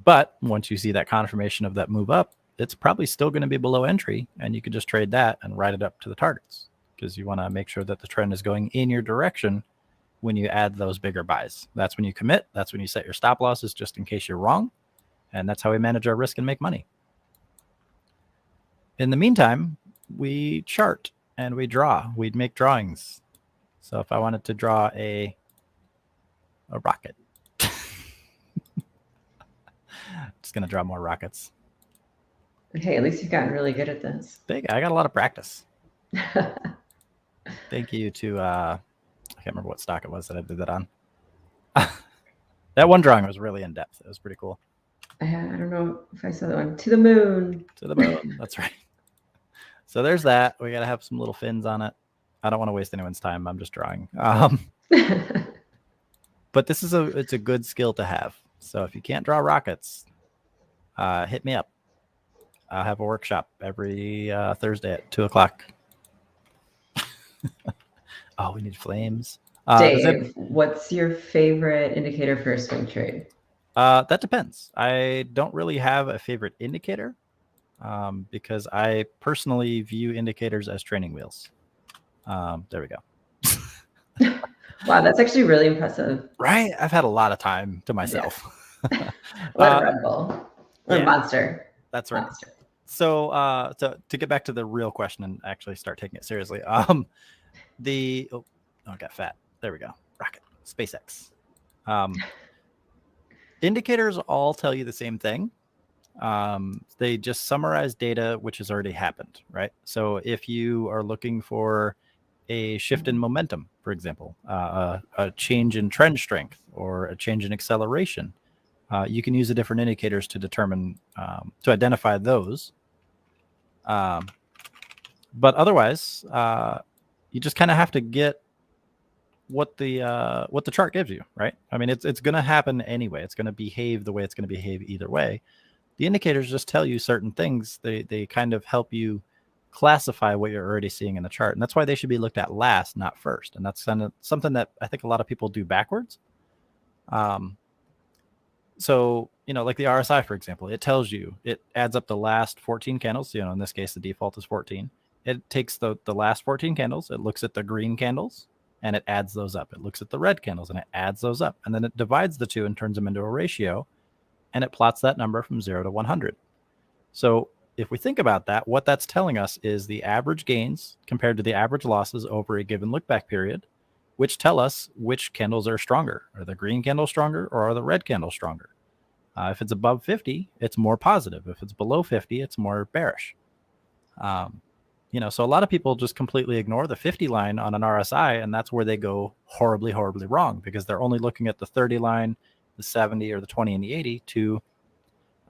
But once you see that confirmation of that move up, it's probably still going to be below entry, and you could just trade that and ride it up to the targets. because you want to make sure that the trend is going in your direction when you add those bigger buys. That's when you commit. That's when you set your stop losses just in case you're wrong. And that's how we manage our risk and make money. In the meantime, we chart and we draw. We'd make drawings. So if I wanted to draw a rocket, just going to draw more rockets. Hey, at least you've gotten really good at this. I got a lot of practice. Thank you to, I can't remember what stock it was that I did that on. That one drawing was really in depth. It was pretty cool. I don't know if I saw that one. To the moon. To the moon. That's right. So there's that. We got to have some little fins on it. I don't want to waste anyone's time. I'm just drawing. But this is it's a good skill to have. So if you can't draw rockets, hit me up. I'll have a workshop every Thursday at 2:00. Oh, we need flames. Dave, what's your favorite indicator for a swing trade? That depends. I don't really have a favorite indicator because I personally view indicators as training wheels. There we go. Wow, that's actually really impressive. Right? I've had a lot of time to myself. Yeah. What a Red Bull or yeah, Monster. That's right. Monster. So, to get back to the real question and actually start taking it seriously, I got fat. There we go. Rocket. SpaceX. Indicators all tell you the same thing. They just summarize data which has already happened, right? So if you are looking for a shift in momentum, for example, a change in trend strength or a change in acceleration, you can use the different indicators to determine, to identify those. But otherwise, you just kind of have to get what the chart gives you, right? I mean, it's going to happen anyway. It's going to behave the way it's going to behave either way. The indicators just tell you certain things. They kind of help you classify what you're already seeing in the chart. And that's why they should be looked at last, not first. And that's kind of something that I think a lot of people do backwards. So, like the RSI, for example, it tells you, it adds up the last 14 candles. In this case, the default is 14. It takes the last 14 candles. It looks at the green candles and it adds those up. It looks at the red candles and it adds those up. And then it divides the two and turns them into a ratio. And it plots that number from 0 to 100. So if we think about that, what that's telling us is the average gains compared to the average losses over a given look back period, which tell us which candles are stronger. Are the green candles stronger or are the red candles stronger? If it's above 50, it's more positive. If it's below 50, it's more bearish. So a lot of people just completely ignore the 50 line on an RSI, and that's where they go horribly, horribly wrong because they're only looking at the 30 line, the 70 or the 20 and the 80 to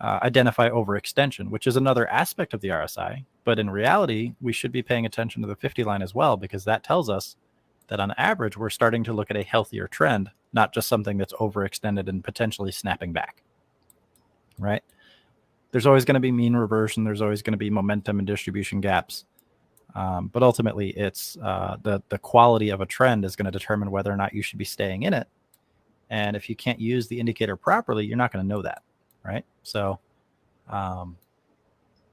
identify overextension, which is another aspect of the RSI. But in reality, we should be paying attention to the 50 line as well, because that tells us that on average, we're starting to look at a healthier trend, not just something that's overextended and potentially snapping back, right? There's always going to be mean reversion. There's always going to be momentum and distribution gaps. But ultimately, it's the quality of a trend is going to determine whether or not you should be staying in it. And if you can't use the indicator properly, you're not going to know that, right? So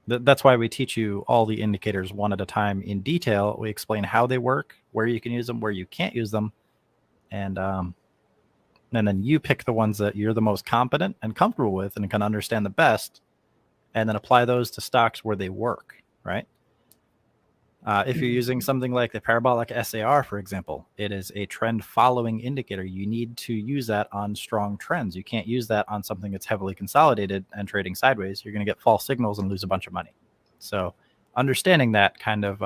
that's why we teach you all the indicators one at a time in detail. We explain how they work, where you can use them, where you can't use them. And then you pick the ones that you're the most competent and comfortable with and can understand the best, and then apply those to stocks where they work, right? If you're using something like the parabolic SAR, for example, it is a trend following indicator. You need to use that on strong trends. You can't use that on something that's heavily consolidated and trading sideways. You're going to get false signals and lose a bunch of money. So understanding that kind of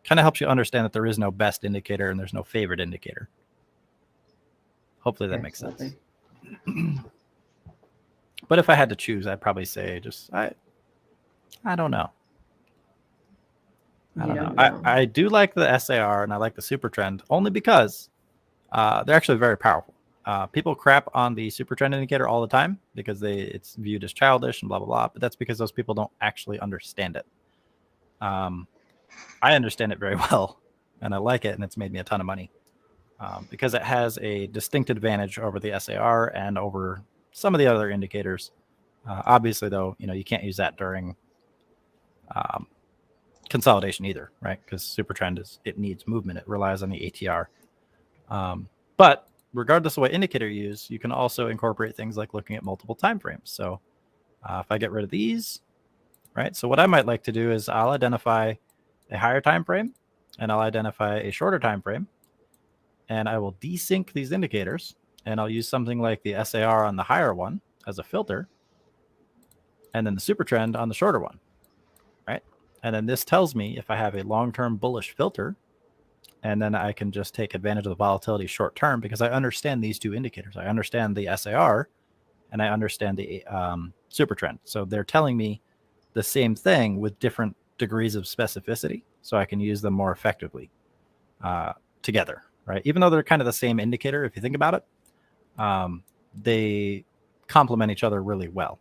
helps you understand that there is no best indicator and there's no favorite indicator. Hopefully that makes sense. But if I had to choose, I'd probably say I don't know. I don't know. I do like the SAR and I like the super trend only because they're actually very powerful. People crap on the super trend indicator all the time because it's viewed as childish and blah, blah, blah. But that's because those people don't actually understand it. I understand it very well and I like it, and it's made me a ton of money because it has a distinct advantage over the SAR and over some of the other indicators. Obviously, though, you can't use that during consolidation either, right? Because super trend it needs movement. It relies on the ATR. But regardless of what indicator you use, you can also incorporate things like looking at multiple time frames. So if I get rid of these, right? So what I might like to do is I'll identify a higher time frame and I'll identify a shorter time frame, and I will desync these indicators, and I'll use something like the SAR on the higher one as a filter, and then the super trend on the shorter one, right? And then this tells me if I have a long-term bullish filter, and then I can just take advantage of the volatility short term because I understand these two indicators. I understand the SAR and I understand the super trend. So they're telling me the same thing with different degrees of specificity, so I can use them more effectively together, right? Even though they're kind of the same indicator, if you think about it, they complement each other really well.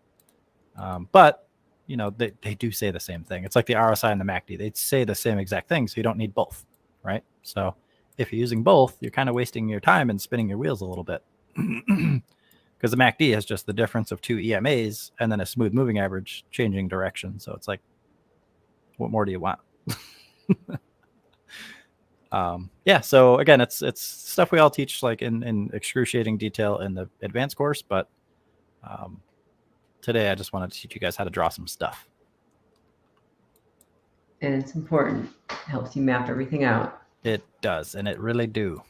But you know, they do say the same thing. It's like the RSI and the MACD. They say the same exact thing, so you don't need both, right? So if you're using both, you're kind of wasting your time and spinning your wheels a little bit. Because the MACD is just the difference of two EMAs and then a smooth moving average changing direction. So it's like, what more do you want? Yeah. So again, it's stuff we all teach like in excruciating detail in the advanced course, but today I just wanted to teach you guys how to draw some stuff. And it's important. It helps you map everything out. It does, and it really do.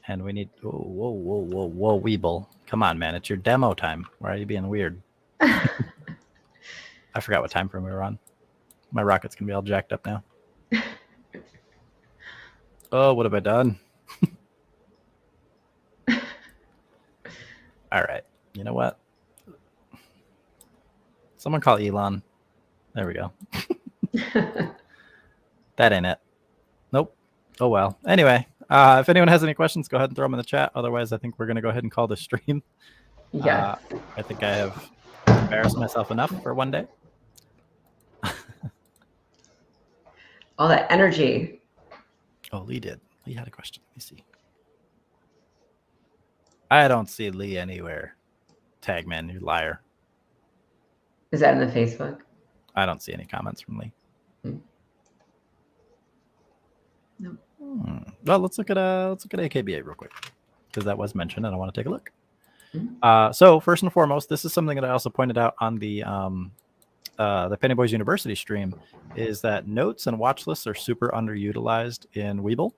And we need, whoa, Webull. Come on, man. It's your demo time. Why are you being weird? I forgot what time frame we were on. My rocket's going to be all jacked up now. Oh, what have I done? All right. You know what? Someone call Elon. There we go. That ain't it. Nope. Oh, well. Anyway, if anyone has any questions, go ahead and throw them in the chat. Otherwise, I think we're going to go ahead and call this stream. Yes. I think I have embarrassed myself enough for one day. All that energy. Oh, Lee did. Lee had a question. Let me see. I don't see Lee anywhere. Tagman, you liar. Is that in the Facebook? I don't see any comments from Lee. No. Well, let's look at AKBA real quick, because that was mentioned and I want to take a look. So first and foremost, this is something that I also pointed out on the Pennybois University stream, is that notes and watch lists are super underutilized in Webull.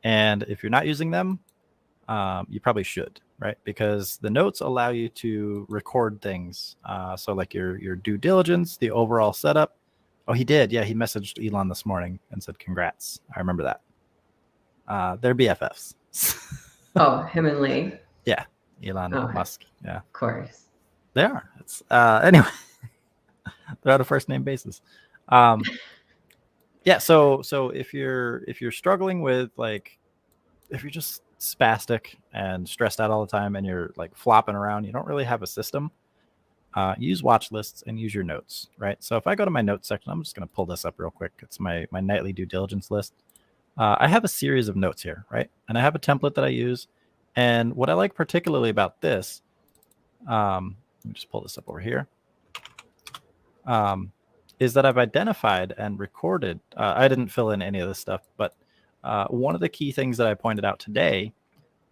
And if you're not using them, you probably should, right? Because the notes allow you to record things. So like your due diligence, the overall setup. Oh, he did. Yeah, he messaged Elon this morning and said, congrats. I remember that. They're BFFs. Oh, him and Lee. Yeah, Elon Musk. Yeah, of course. They are. It's anyway. They're on a first name basis. Yeah. So if you're struggling with, like, if you're just spastic and stressed out all the time and you're like flopping around, you don't really have a system, use watch lists and use your notes, right? So if I go to my notes section, I'm just going to pull this up real quick. It's my nightly due diligence list. I have a series of notes here, right? And I have a template that I use. And what I like particularly about this, let me just pull this up over here, is that I've identified and recorded. I didn't fill in any of this stuff, but one of the key things that I pointed out today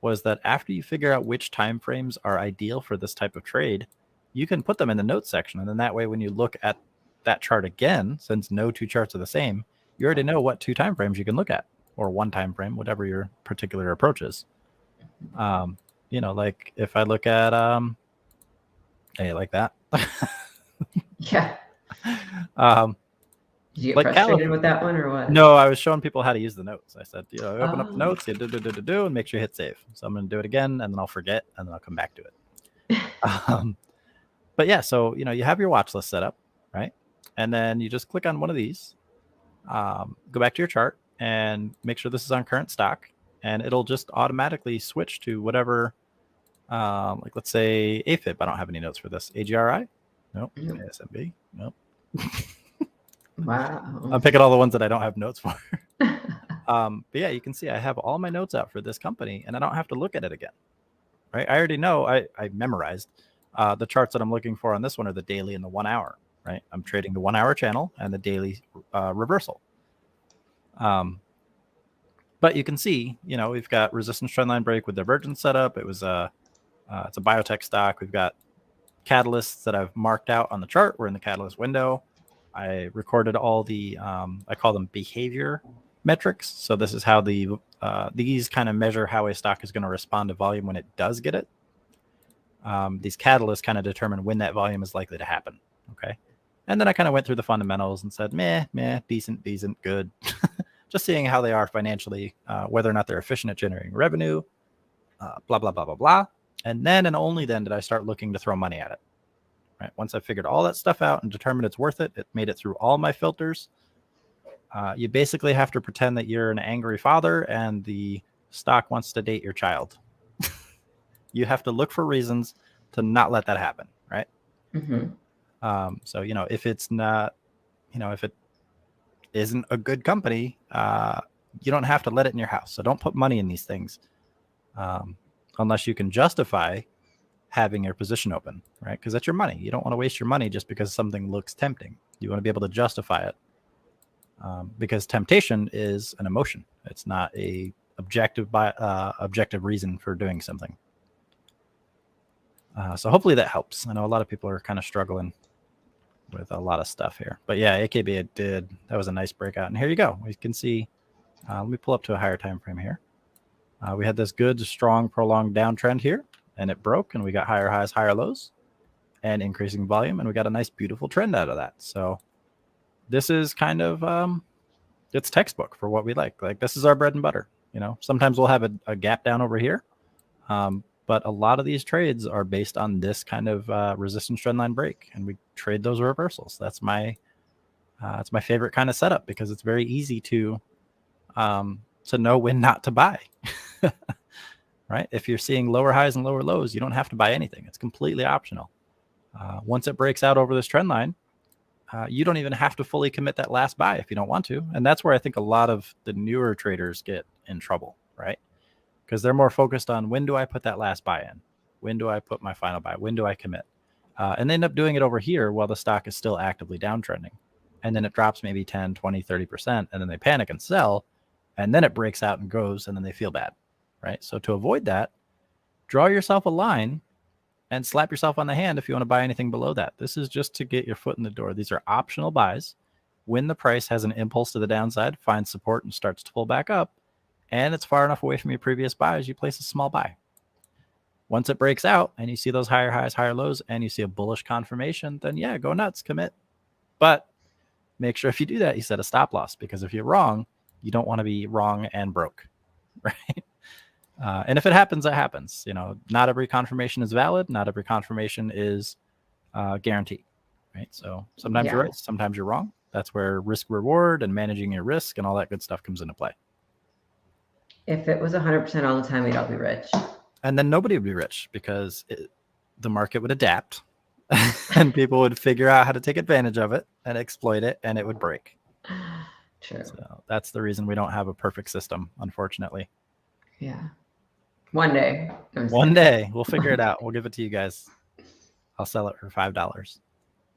was that after you figure out which time frames are ideal for this type of trade, you can put them in the notes section. And then that way, when you look at that chart again, since no two charts are the same, you already know what two time frames you can look at, or one time frame, whatever your particular approach is. You know, like if I look at, hey, like that. Yeah. Did you get like frustrated with that one or what? No, I was showing people how to use the notes. I said, you know, open up the notes, you do, and make sure you hit save. So I'm going to do it again, and then I'll forget, and then I'll come back to it. But yeah, so, you know, you have your watch list set up, right? And then you just click on one of these, go back to your chart, and make sure this is on current stock, and it'll just automatically switch to whatever, like let's say AFib. I don't have any notes for this. AGRI? Nope. ASMB? Nope. Wow. I'm picking all the ones that I don't have notes for. But yeah, you can see I have all my notes out for this company, and I don't have to look at it again, right? I already know, I memorized the charts that I'm looking for on this one are the daily and the 1 hour. right? I'm trading the 1 hour channel and the daily reversal. But you can see, we've got resistance trendline break with divergence setup. It's a biotech stock. We've got catalysts that I've marked out on the chart. We're in the catalyst window. I recorded all the, I call them behavior metrics. So this is how these kind of measure how a stock is going to respond to volume when it does get it. These catalysts kind of determine when that volume is likely to happen. Okay. And then I kind of went through the fundamentals and said, meh, decent, good. Just seeing how they are financially, whether or not they're efficient at generating revenue, blah, blah, blah, blah, blah. And then and only then did I start looking to throw money at it. Right. Once I figured all that stuff out and determined it's worth it, it made it through all my filters. You basically have to pretend that you're an angry father and the stock wants to date your child. You have to look for reasons to not let that happen, right? Mm-hmm. So, if it's not, if it isn't a good company, you don't have to let it in your house. So don't put money in these things unless you can justify having your position open, right? Because that's your money. You don't want to waste your money just because something looks tempting. You want to be able to justify it because temptation is an emotion. It's not a objective reason for doing something. So hopefully that helps. I know a lot of people are kind of struggling with a lot of stuff here, but yeah, AKB that was a nice breakout. And here you go. We can see, let me pull up to a higher time frame here. We had this good, strong, prolonged downtrend here, and it broke, and we got higher highs, higher lows, and increasing volume, and we got a nice, beautiful trend out of that. So this is kind of, it's textbook for what we like. Like, this is our bread and butter. Sometimes we'll have a gap down over here, but a lot of these trades are based on this kind of resistance trendline break, and we trade those reversals. That's my favorite kind of setup because it's very easy to know when not to buy. Right? If you're seeing lower highs and lower lows, you don't have to buy anything. It's completely optional. Once it breaks out over this trend line, you don't even have to fully commit that last buy if you don't want to. And that's where I think a lot of the newer traders get in trouble, right? Because they're more focused on when do I put that last buy in? When do I put my final buy? When do I commit? And they end up doing it over here while the stock is still actively downtrending. And then it drops maybe 10, 20, 30%, and then they panic and sell, and then it breaks out and goes, and then they feel bad, right? So to avoid that, draw yourself a line and slap yourself on the hand if you want to buy anything below that. This is just to get your foot in the door. These are optional buys. When the price has an impulse to the downside, finds support and starts to pull back up, and it's far enough away from your previous buys, you place a small buy. Once it breaks out and you see those higher highs, higher lows, and you see a bullish confirmation, then yeah, go nuts, commit. But make sure if you do that, you set a stop loss, because if you're wrong, you don't want to be wrong and broke, right? And if it happens, it happens. Not every confirmation is valid. Not every confirmation is guaranteed, right? So sometimes you're right, sometimes you're wrong. That's where risk reward and managing your risk and all that good stuff comes into play. If it was 100% all the time, we'd all be rich. And then nobody would be rich because the market would adapt and people would figure out how to take advantage of it and exploit it, and it would break. True. So that's the reason we don't have a perfect system, unfortunately. Yeah. One day. One day we'll figure it out. We'll give it to you guys. I'll sell it for $5.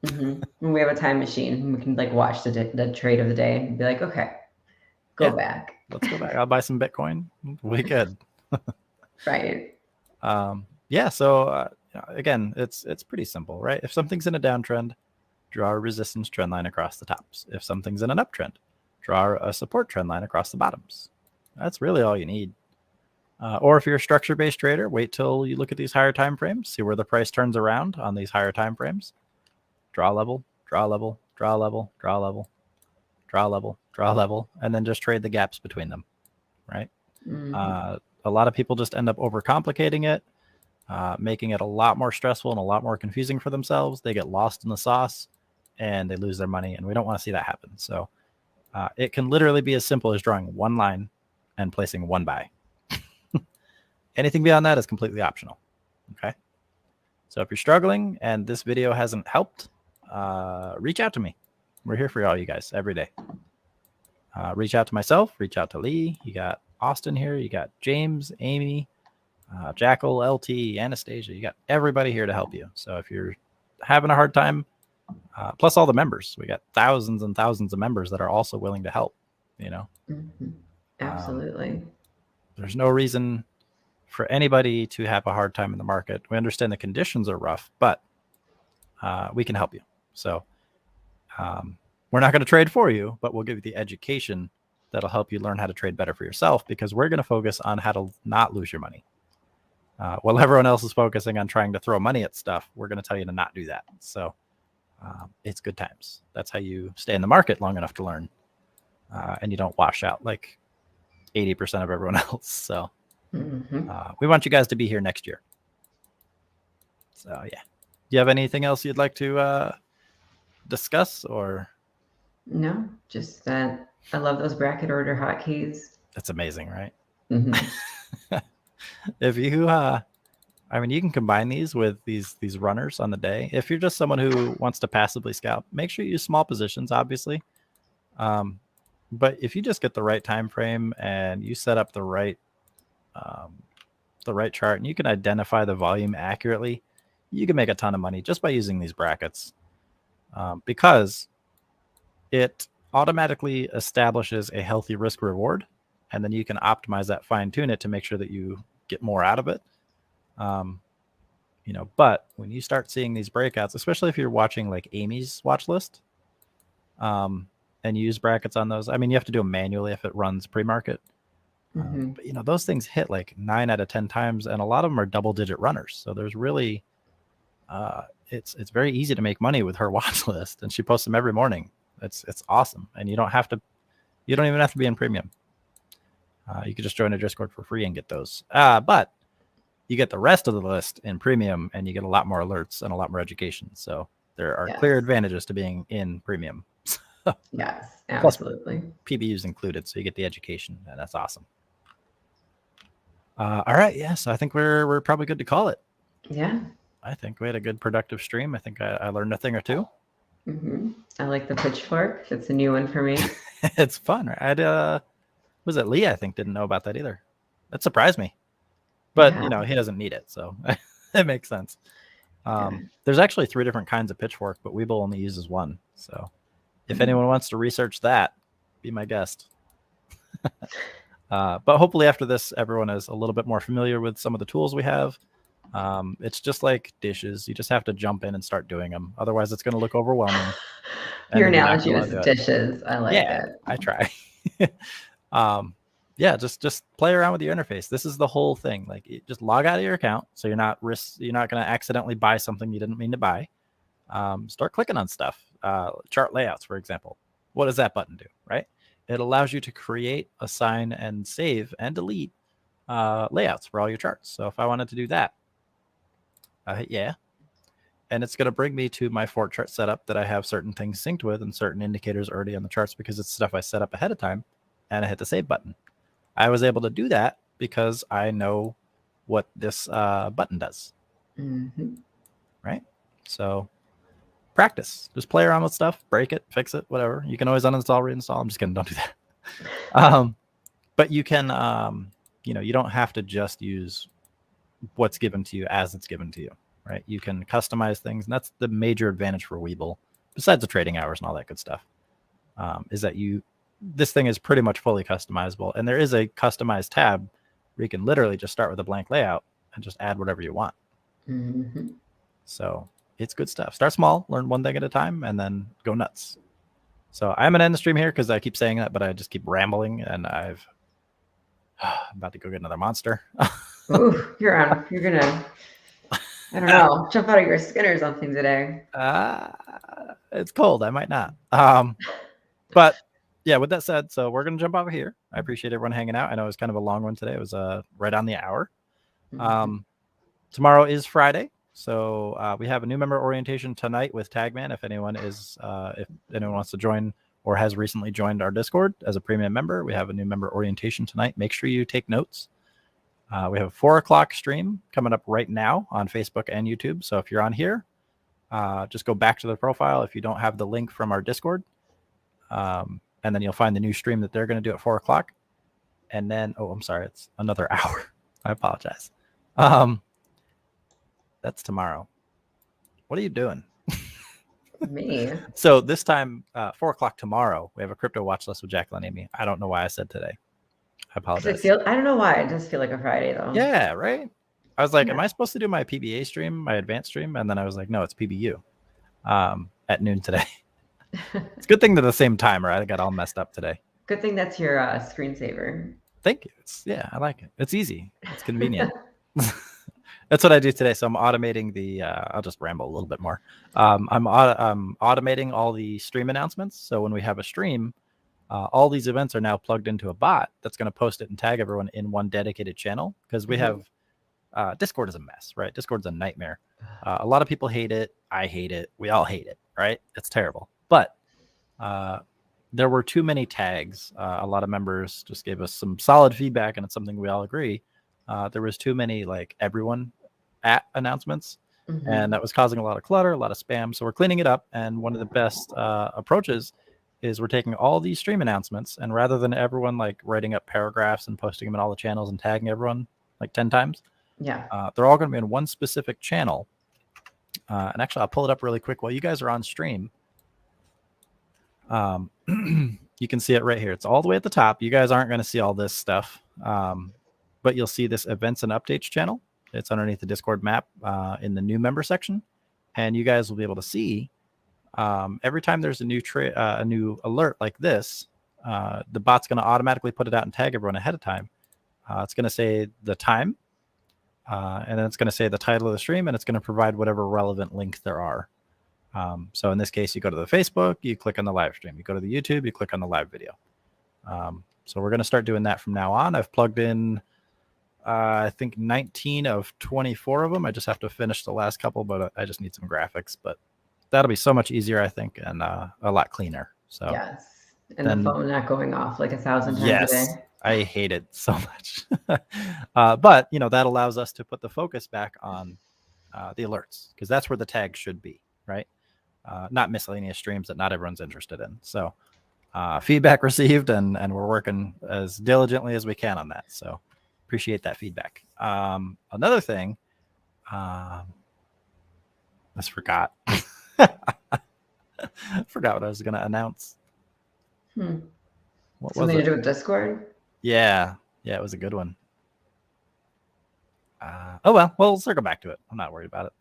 Mm-hmm. We have a time machine. We can watch the trade of the day and be like, okay, go back. Let's go back. I'll buy some Bitcoin. We good. Right. So again, it's pretty simple, right? If something's in a downtrend, draw a resistance trend line across the tops. If something's in an uptrend, draw a support trend line across the bottoms. That's really all you need. Or if you're a structure-based trader, wait till you look at these higher time frames, see where the price turns around on these higher time frames. Draw a level, draw a level, draw a level, draw a level, draw a level, draw a level, and then just trade the gaps between them, right? Mm-hmm. A lot of people just end up overcomplicating it, making it a lot more stressful and a lot more confusing for themselves. They get lost in the sauce and they lose their money, and we don't want to see that happen. So it can literally be as simple as drawing one line and placing one buy. Anything beyond that is completely optional. Okay. So if you're struggling and this video hasn't helped, reach out to me. We're here for all you guys every day. Reach out to myself, reach out to Lee. You got Austin here. You got James, Amy, Jackal, LT, Anastasia. You got everybody here to help you. So if you're having a hard time Plus all the members. We got thousands and thousands of members that are also willing to help, you know. Absolutely. There's no reason for anybody to have a hard time in the market. We understand the conditions are rough, but we can help you. So we're not going to trade for you, but we'll give you the education that'll help you learn how to trade better for yourself, because we're going to focus on how to not lose your money. While everyone else is focusing on trying to throw money at stuff, we're going to tell you to not do that. So it's good times. That's how you stay in the market long enough to learn, and you don't wash out like 80% of everyone else. So we want you guys to be here next year. So yeah. Do you have anything else you'd like to discuss, or? No, just that I love those bracket order hotkeys. That's amazing, right? If you I mean, you can combine these with these runners on the day. If you're just someone who wants to passively scalp, make sure you use small positions, obviously. But if you just get the right time frame and you set up the right chart, and you can identify the volume accurately, you can make a ton of money just by using these brackets, because it automatically establishes a healthy risk reward, and then you can optimize that, fine tune it to make sure that you get more out of it. You know, but when you start seeing these breakouts, especially if you're watching like Amy's watch list, and use brackets on those, I mean, you have to do them manually if it runs pre-market. But you know, those things hit like 9 out of 10 times, and a lot of them are double-digit runners. So there's really, it's very easy to make money with her watch list, and she posts them every morning. It's awesome, and you don't even have to be in premium. You could just join a Discord for free and get those. But you get the rest of the list in premium, and you get a lot more alerts and a lot more education. So there are clear advantages to being in premium. Yes, absolutely. Plus, PBU's included, so you get the education, and that's awesome. All right, yeah. So I think we're probably good to call it. Yeah. I think we had a good productive stream. I think I learned a thing or two. I like the pitchfork. It's a new one for me. It's fun. Was it Lee? I think didn't know about that either. That surprised me. But you know, he doesn't need it, so it makes sense. There's actually 3 different kinds of pitchfork, but Webull only uses one. So if anyone wants to research that, be my guest. But hopefully after this, everyone is a little bit more familiar with some of the tools we have. It's just like dishes. You just have to jump in and start doing them. Otherwise, it's going to look overwhelming. Your analogy was dishes. I like it. I try. Yeah, just play around with your interface. This is the whole thing. Like, just log out of your account, so you're not going to accidentally buy something you didn't mean to buy. Start clicking on stuff. Chart layouts, for example. What does that button do, right? It allows you to create, assign, and save and delete layouts for all your charts. So if I wanted to do that, I hit yeah, and it's going to bring me to my Fort chart setup that I have certain things synced with and certain indicators already on the charts, because it's stuff I set up ahead of time, and I hit the save button. I was able to do that because I know what this button does. Right? So practice. Just play around with stuff, break it, fix it, whatever. You can always uninstall, reinstall. I'm just kidding. Don't do that. But you can, you don't have to just use what's given to you as it's given to you, right? You can customize things, and that's the major advantage for Webull, besides the trading hours and all that good stuff, is that this thing is pretty much fully customizable, and there is a customized tab where you can literally just start with a blank layout and just add whatever you want. So it's good stuff. Start small, learn one thing at a time, and then go nuts. So I'm going to end the stream here because I keep saying that, but I just keep rambling, and I'm about to go get another monster. Ooh, you're gonna, I don't know, jump out of your skin or something today. It's cold. I might not. But yeah, with that said, so we're going to jump over here. I appreciate everyone hanging out. I know it was kind of a long one today. It was right on the hour. Tomorrow is Friday. So we have a new member orientation tonight with Tagman. If anyone wants to join or has recently joined our Discord as a premium member, we have a new member orientation tonight. Make sure you take notes. We have a 4:00 stream coming up right now on Facebook and YouTube. So if you're on here, just go back to the profile if you don't have the link from our Discord. And then you'll find the new stream that they're going to do at 4:00. And then, I'm sorry, it's another hour. I apologize. That's tomorrow. What are you doing? Me. So this time, 4 o'clock tomorrow, we have a crypto watch list with Jacqueline and Amy. I don't know why I said today. I apologize. I don't know why. It does feel like a Friday though. Yeah, right. I was like, Yeah. am I supposed to do my PBA stream, my advanced stream? And then I was like, no, it's PBU at noon today. It's a good thing they're the same time, right? I got all messed up today. Good thing that's your screensaver. Thank you. I like it. It's easy. It's convenient. That's what I do today. So I'm automating the, I'll just ramble a little bit more. I'm automating all the stream announcements. So when we have a stream, all these events are now plugged into a bot that's going to post it and tag everyone in one dedicated channel, because we have Discord is a mess, right? Discord's a nightmare. A lot of people hate it. I hate it. We all hate it, right? It's terrible. But there were too many tags. A lot of members just gave us some solid feedback, and it's something we all agree. There was too many like everyone at announcements, and that was causing a lot of clutter, a lot of spam. So we're cleaning it up, and one of the best approaches is we're taking all these stream announcements, and rather than everyone like writing up paragraphs and posting them in all the channels and tagging everyone like 10 times, they're all going to be in one specific channel. And actually, I'll pull it up really quick while you guys are on stream. You can see it right here. It's all the way at the top. You guys aren't going to see all this stuff, but you'll see this events and updates channel. It's underneath the Discord map in the new member section, and you guys will be able to see every time there's a new alert like this, the bot's going to automatically put it out and tag everyone ahead of time. It's going to say the time, and then it's going to say the title of the stream, and it's going to provide whatever relevant links there are. So in this case, you go to the Facebook, you click on the live stream. You go to the YouTube, you click on the live video. So we're going to start doing that from now on. I've plugged in, I think 19 of 24 of them. I just have to finish the last couple, but I just need some graphics. But that'll be so much easier, I think, and a lot cleaner. So yes, and the phone not going off like 1,000 times a day. I hate it so much. But that allows us to put the focus back on the alerts, because that's where the tag should be, right? Not miscellaneous streams that not everyone's interested in. So feedback received, and we're working as diligently as we can on that. So appreciate that feedback. Another thing, I just forgot. Forgot what I was going to announce. What Something to do with Discord? Yeah, it was a good one. Oh well, we'll circle back to it. I'm not worried about it.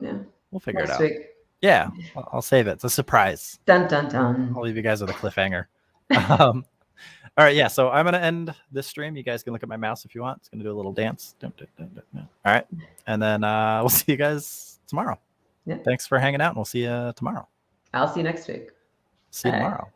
Yeah, we'll figure it out. Week. Yeah, I'll save it. It's a surprise. Dun dun dun. I'll leave you guys with a cliffhanger. All right, yeah. So I'm gonna end this stream. You guys can look at my mouse if you want. It's gonna do a little dance. All right, and then we'll see you guys tomorrow. Yeah. Thanks for hanging out, and we'll see you tomorrow. I'll see you next week. See you tomorrow.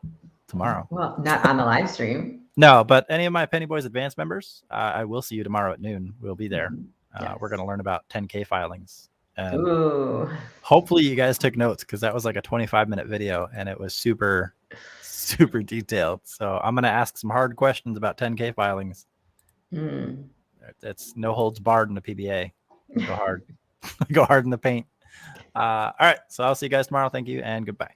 Tomorrow. Well, not on the live stream. No, but any of my Pennybois Advanced members, I will see you tomorrow at noon. We'll be there. Yes. We're going to learn about 10K filings. And ooh. Hopefully you guys took notes, because that was like a 25-minute video, and it was super, super detailed. So I'm going to ask some hard questions about 10K filings. It's no holds barred in the PBA. Go hard. Go hard in the paint. All right. So I'll see you guys tomorrow. Thank you and goodbye.